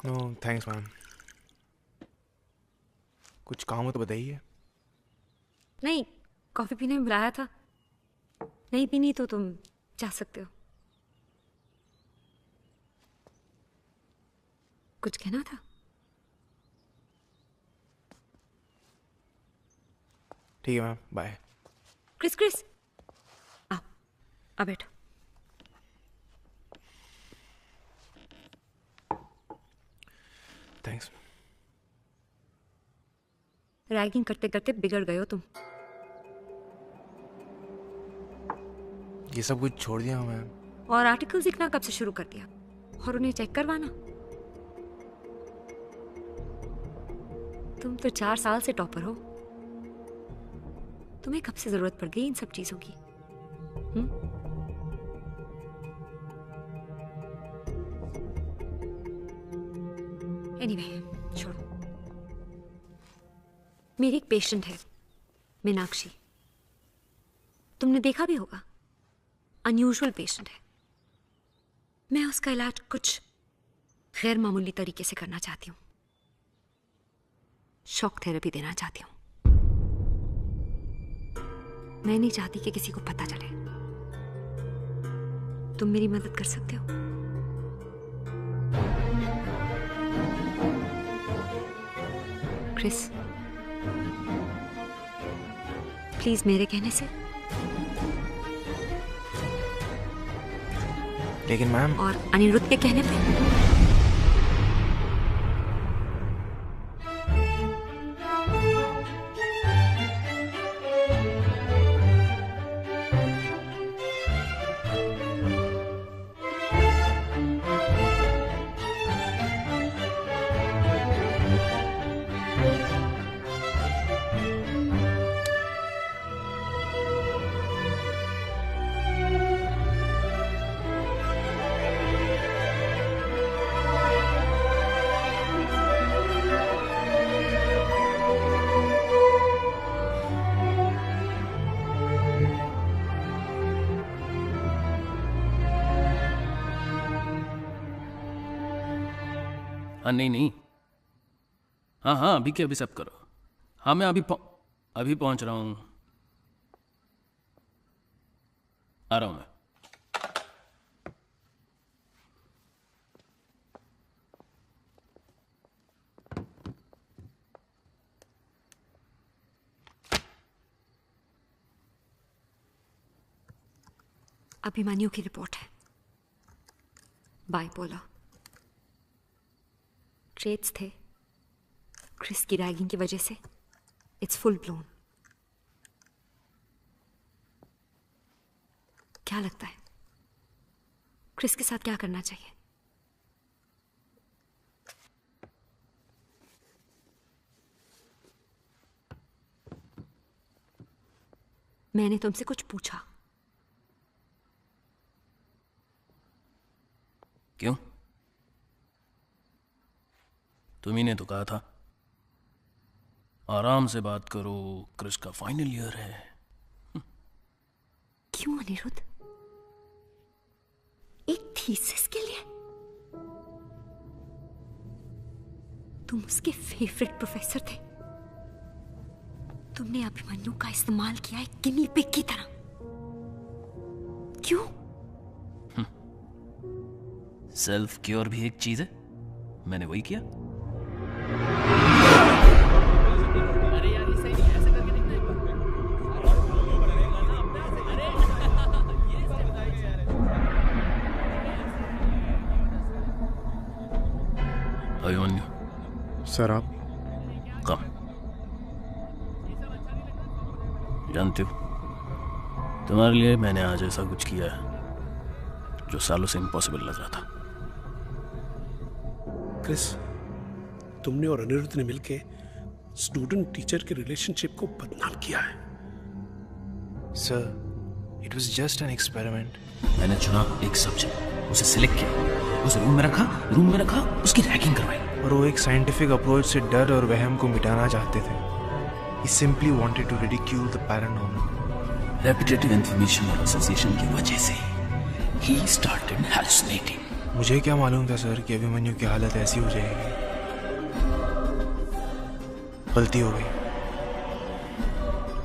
No thanks ma'am. कुछ काम हो तो बताइए। नहीं, कॉफी पीने में बुलाया था। नहीं पीनी तो तुम जा सकते हो। कुछ कहना था? ठीक है मैम, बाय। क्रिस क्रिस, आओ, आ बैठो। थैंक्स। रैगिंग करते करते बिगड़ गए हो तुम। ये सब कुछ छोड़ दिया मैम। और आर्टिकल्स लिखना कब से शुरू कर दिया? और उन्हें चेक करवाना? तुम तो 4 साल से टॉपर हो। तुम्हें कब से जरूरत पड़ गई इन सब चीजों की? एनीवे, छोड़ो। मेरी एक पेशेंट है, मीनाक्षी। तुमने देखा भी होगा, अनयूजुअल पेशेंट है। मैं उसका इलाज कुछ गैर मामूली तरीके से करना चाहती हूँ। शॉक थेरेपी देना चाहती हूँ। मैं नहीं चाहती कि किसी को पता चले। तुम मेरी मदद कर सकते हो? क्रिस, प्लीज मेरे कहने से। लेकिन मैम। और अनिरुद्ध के कहने पे। हाँ नहीं नहीं, हाँ हाँ अभी के अभी सब करो। हाँ मैं अभी पहुंच रहा हूँ, आ रहा हूँ मैं। अभिमन्यु की रिपोर्ट है, बाइपोलर ट्रेट्स थे, क्रिस की रैगिंग की वजह से इट्स फुल ब्लोन। क्या लगता है क्रिस के साथ क्या करना चाहिए? मैंने तुमसे कुछ पूछा। क्यों? तुम्ही ने तो कहा था आराम से बात करो, क्रिस का फाइनल ईयर है। क्यों अनिरुद्ध? एक थीसिस के लिए? तुम उसके फेवरेट प्रोफेसर थे, तुमने अभिमन्यु का इस्तेमाल किया है गिनी पिग की तरह। क्यों? सेल्फ क्योर भी एक चीज है, मैंने वही किया। अभिमन्यु सर, आप कम जानते हो, तुम्हारे लिए मैंने आज ऐसा कुछ किया है जो सालों से इम्पॉसिबल लग रहा था। क्रिस, तुमने और अनिरुद्ध ने मिलके स्टूडेंट टीचर के रिलेशनशिप को बदनाम किया है। Sir, it was just an experiment. मैंने चुना एक सब्जेक्ट, उसे सिलेक्ट किया, उसे रूम में रखा, उसकी रैगिंग करवाई। और वो एक साइंटिफिक अप्रोच से डर और वहम को मिटाना चाहते थे। He simply wanted to ridicule the paranormal. Repetitive information और association की वजह से he started hallucinating. मुझे क्या मालूम था सर कि अभिमन्यु की हालत ऐसी हो जाएगी। गलती हो गई,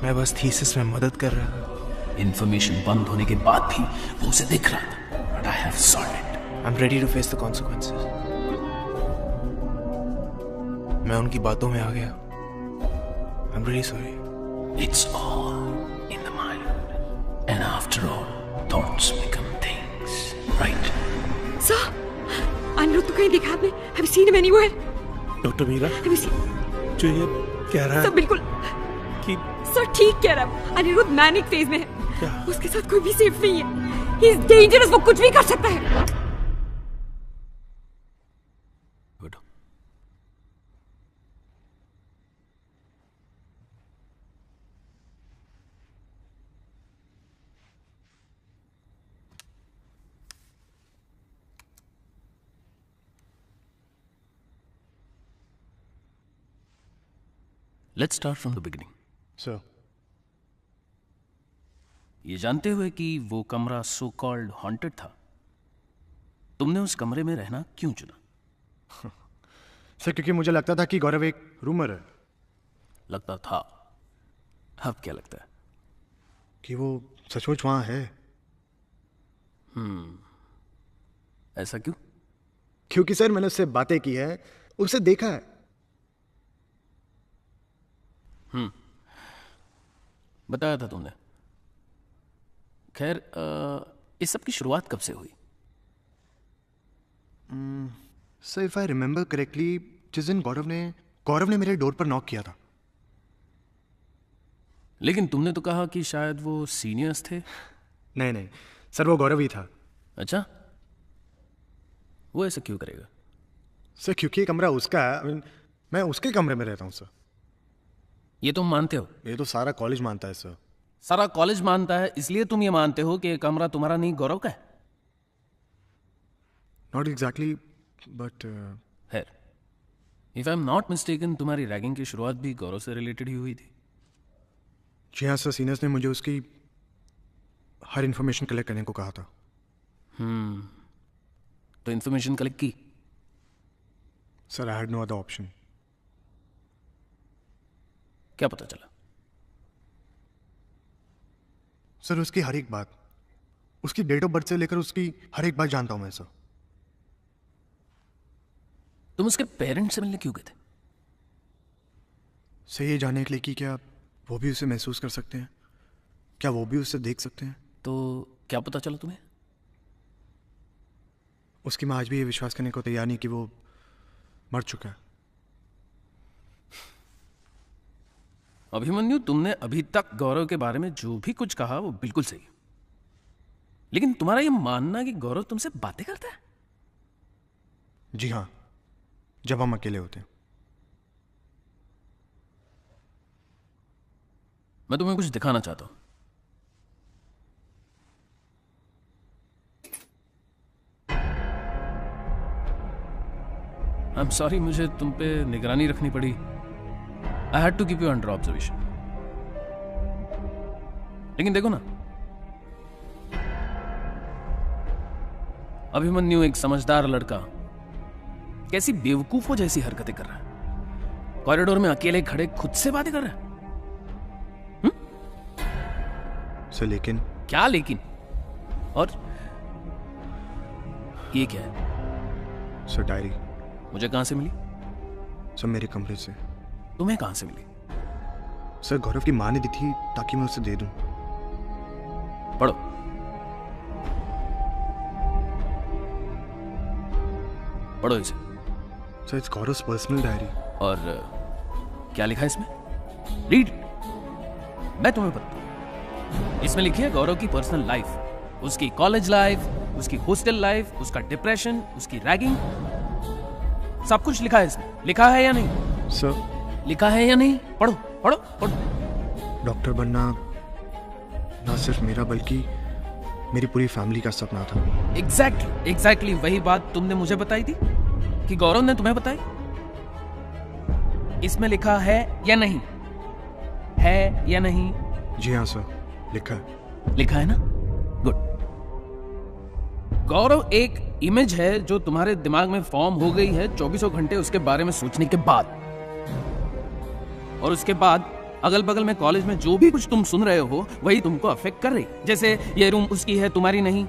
मैं बस थीसिस में मदद कर रहा था। इंफॉर्मेशन बंद होने के बाद भी वो उसे दिख रहा था, but I have solved it. I'm ready to face the consequences. मैं उनकी बातों में आ गया। I'm really sorry. It's all in the mind, and after all, thoughts become things, right? Sir, Anirudh तो कहीं दिखा आपने? Have you seen him anywhere? Doctor Meera, Have you seen? जो ये कह रहा है सर बिल्कुल कि सर ठीक कह रहा है, अनिरुद्ध मैनिक फेज में है। क्या? उसके साथ कोई भी सेफ नहीं है। He is dangerous, वो कुछ भी कर सकता है। Let's start from the beginning. Sir. ये जानते हुए कि वो कमरा सो कॉल्ड हॉन्टेड था, तुमने उस कमरे में रहना क्यों चुना? सर, क्योंकि मुझे लगता था कि गौरव एक रूमर है। लगता था, अब क्या लगता है? कि वो सचमुच वहां है। ऐसा क्यों? क्योंकि सर मैंने उससे बातें की है, उसे देखा है। बताया था तुमने। खैर, इस सब की शुरुआत कब से हुई? Sir, if I remember correctly, जिस दिन गौरव ने मेरे डोर पर नॉक किया था। लेकिन तुमने तो कहा कि शायद वो सीनियर्स थे। नहीं सर, वो गौरव ही था। अच्छा, वो ऐसा क्यों करेगा? सर, क्योंकि ये कमरा उसका है, मैं उसके कमरे में रहता हूँ सर। ये तुम मानते हो? ये तो सारा कॉलेज मानता है सर। सारा कॉलेज मानता है, इसलिए तुम ये मानते हो कि ये कमरा तुम्हारा नहीं गौरव का है? नॉट एग्जैक्टली, बट खैर, if I am not mistaken, तुम्हारी रैगिंग की शुरुआत भी गौरव से रिलेटेड ही हुई थी। जी हाँ सर, सीनियर्स ने मुझे उसकी हर इंफॉर्मेशन कलेक्ट करने को कहा था। तो इंफॉर्मेशन कलेक्ट की? Sir, I had no other option. क्या पता चला? सर, उसकी हर एक बात, उसकी डेट ऑफ बर्थ से लेकर उसकी हर एक बात जानता हूं मैं सर। तुम उसके पेरेंट्स से मिलने क्यों गए थे? सही, ये जानने के लिए कि क्या वो भी उसे महसूस कर सकते हैं, क्या वो भी उसे देख सकते हैं। तो क्या पता चला तुम्हें? उसकी माँ आज भी ये विश्वास करने को तैयार नहीं कि वो मर चुका है। अभिमन्यु, तुमने अभी तक गौरव के बारे में जो भी कुछ कहा वो बिल्कुल सही, लेकिन तुम्हारा ये मानना कि गौरव तुमसे बातें करता है? जी हाँ, जब हम अकेले होते हैं। मैं तुम्हें कुछ दिखाना चाहता हूं। आई एम सॉरी, मुझे तुम पे निगरानी रखनी पड़ी। I had to keep you under observation. लेकिन देखो ना, अभिमन्यु एक समझदार लड़का कैसी बेवकूफों जैसी हरकतें कर रहा है। कॉरिडोर में अकेले खड़े खुद से बातें कर रहा है। सर, लेकिन क्या लेकिन? और ये क्या है? Sir, diary. मुझे कहां से मिली? सर, मेरे कमरे से। तुम्हें कहां से मिली? सर, गौरव की माँ ने दी थी ताकि मैं उसे दे दूं। पढ़ो। पढ़ो इसे। Sir, it's Gaurav's personal diary. और क्या लिखा है इसमें? रीड। मैं तुम्हें बताता हूं। इसमें लिखी है गौरव की पर्सनल लाइफ, उसकी कॉलेज लाइफ, उसकी हॉस्टल लाइफ, उसका डिप्रेशन, उसकी रैगिंग, सब कुछ लिखा है इसमें। लिखा है या नहीं? सर, लिखा है या नहीं? पढ़ो पढ़ो पढ़ो। डॉक्टर बनना ना सिर्फ मेरा बल्कि मेरी पूरी फैमिली का सपना था। एग्जैक्टली वही बात तुमने मुझे बताई थी कि गौरव ने तुम्हें बताई। इसमें लिखा है या नहीं? है या नहीं? जी हाँ सर, लिखा है। लिखा है ना? गुड। गौरव एक इमेज है जो तुम्हारे दिमाग में फॉर्म हो गई है 24 घंटे उसके बारे में सोचने के बाद, और उसके बाद अगल बगल में कॉलेज में जो भी कुछ तुम सुन रहे हो वही तुमको अफेक्ट कर रही। जैसे ये रूम उसकी है, तुम्हारी नहीं।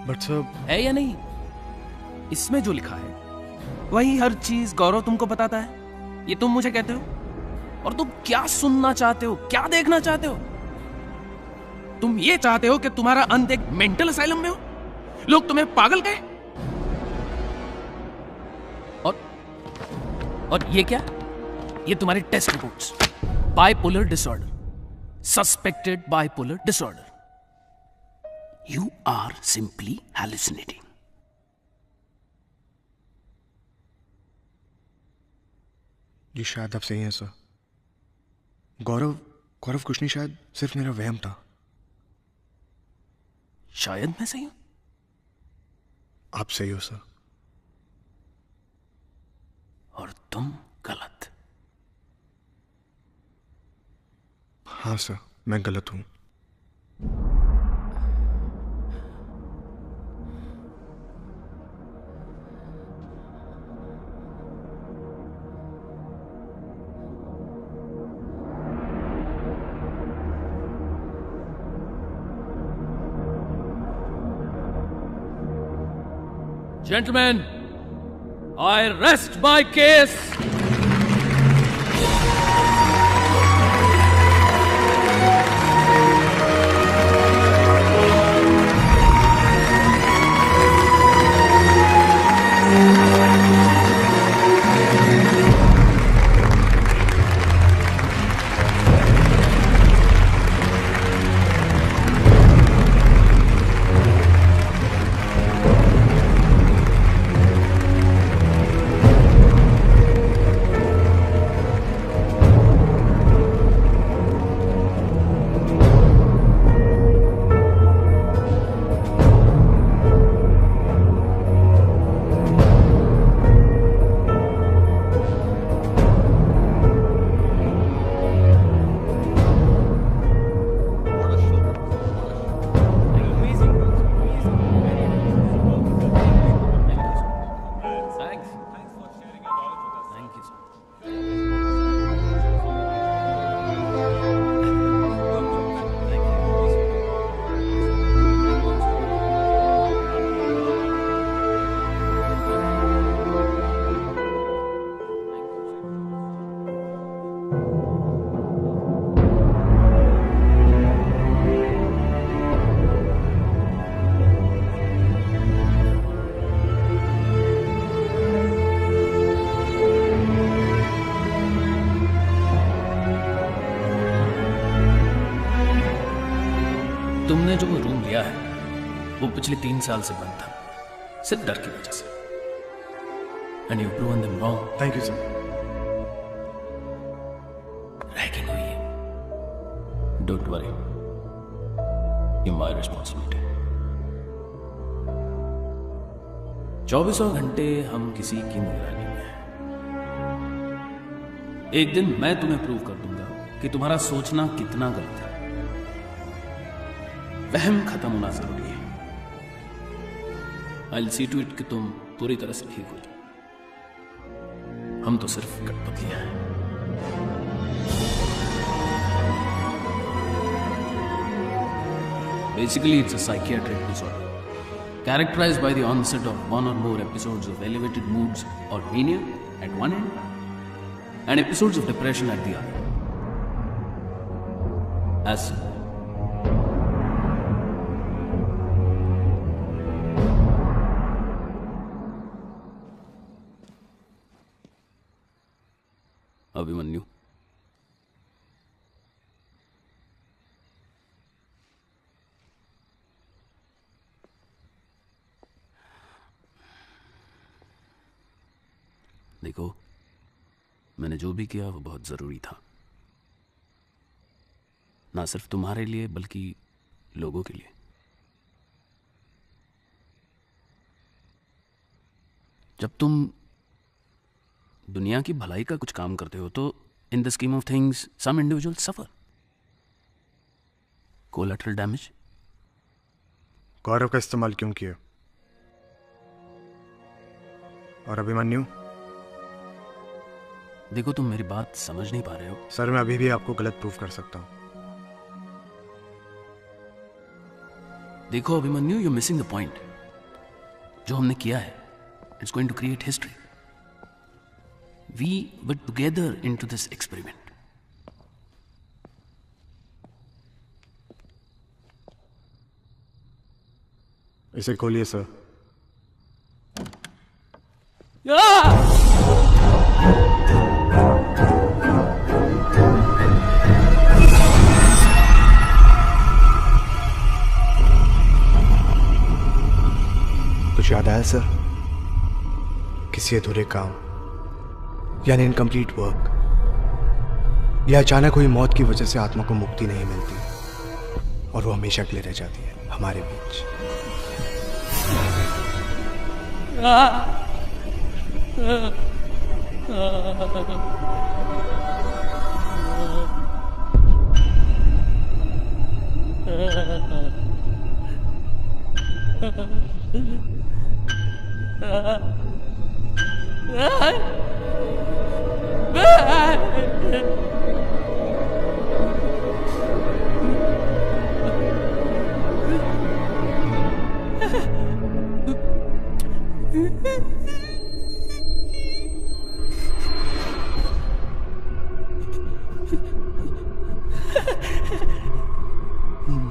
बट सर, है या नहीं? इसमें जो लिखा है वही हर चीज गौरव तुमको बताता है। ये तुम मुझे कहते हो, और तुम क्या सुनना चाहते हो, क्या देखना चाहते हो? तुम ये चाहते हो कि तुम्हारा अंत एक मेंटल असाइलम में हो, लोग तुम्हें पागल कहें। और ये क्या? ये तुम्हारी test reports. Bipolar disorder, suspected bipolar disorder. You are simply hallucinating. जी शायद आप सही हैं सर। गौरव कुछ नहीं, शायद सिर्फ मेरा वहम था। शायद मैं सही हूं? आप सही हो सर। और तुम गलत। हाँ सर, मैं गलत हूं। Gentlemen, I rest my case. तुमने जो वो रूम लिया है वो पिछले 3 साल से बंद था, सिर्फ डर की वजह से। And you proven them wrong. Thank you sir. Ragging हुई है। डोंट वरी, ये माय रिस्पॉन्सिबिलिटी। 24 घंटे हम किसी की निगरानी में हैं। एक दिन मैं तुम्हें प्रूव कर दूंगा कि तुम्हारा सोचना कितना गलत है। वहम खत्म होना जरूरी है। I'll see to it कि तुम पूरी तरह से ठीक हो जाओ। हम तो सिर्फ कठपुतलियां हैं। Basically, it's a psychiatric disorder characterized by the onset of 1 or more episodes of elevated moods or mania at one end and episodes of depression at the other. As simple. Abhimanyu, देखो, मैंने जो भी किया वो बहुत जरूरी था, ना सिर्फ तुम्हारे लिए बल्कि लोगों के लिए। जब तुम दुनिया की भलाई का कुछ काम करते हो तो in the scheme of things some individual suffer. Collateral damage. Gaurav का इस्तेमाल क्यों किया? और अभिमन्यु? देखो, तुम मेरी बात समझ नहीं पा रहे हो। सर, मैं अभी भी आपको गलत प्रूफ कर सकता हूं। देखो Abhimanyu, you missing the point. जो हमने किया है, it's going to create history. We were together into this experiment. इसे खोलिए सर। कुछ याद आया सर? किसी अधूरे काम यानी इनकम्प्लीट वर्क, या अचानक हुई मौत की वजह से आत्मा को मुक्ति नहीं मिलती और वो हमेशा के लिए रह जाती है हमारे बीच।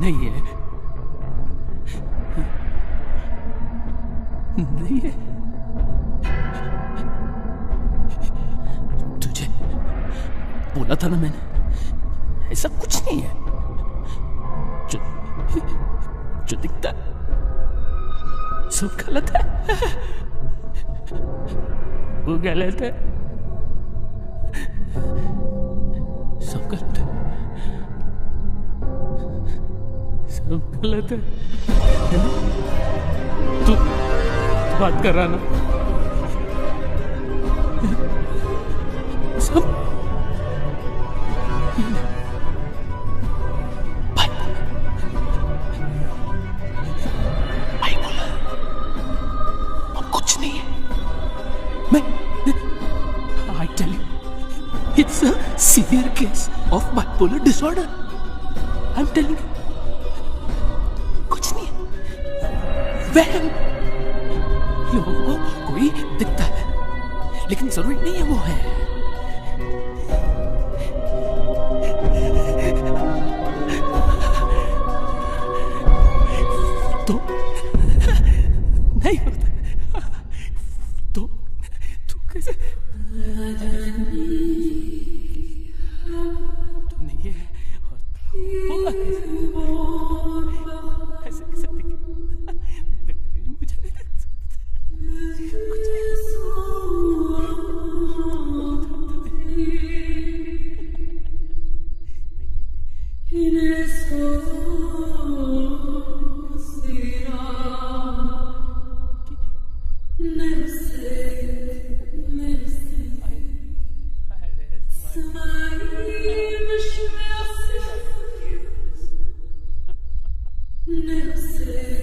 नहीं है, नहीं है। तुझे बोला था ना मैंने, ऐसा कुछ नहीं है। जो दिखता है सब गलत है, वो गलत है, सब गलत है, सब गलत है। तू बात कर रहा ना, सब कुछ नहीं है। मैं I tell you, it's a severe case of bipolar disorder. I'm telling you, कुछ नहीं है। वहम। लोगों को कोई दिखता है, लेकिन जरूरी नहीं है वो है। तो नहीं होता तो तू कैसे तू नहीं है और बोला कैसे? मैं उससे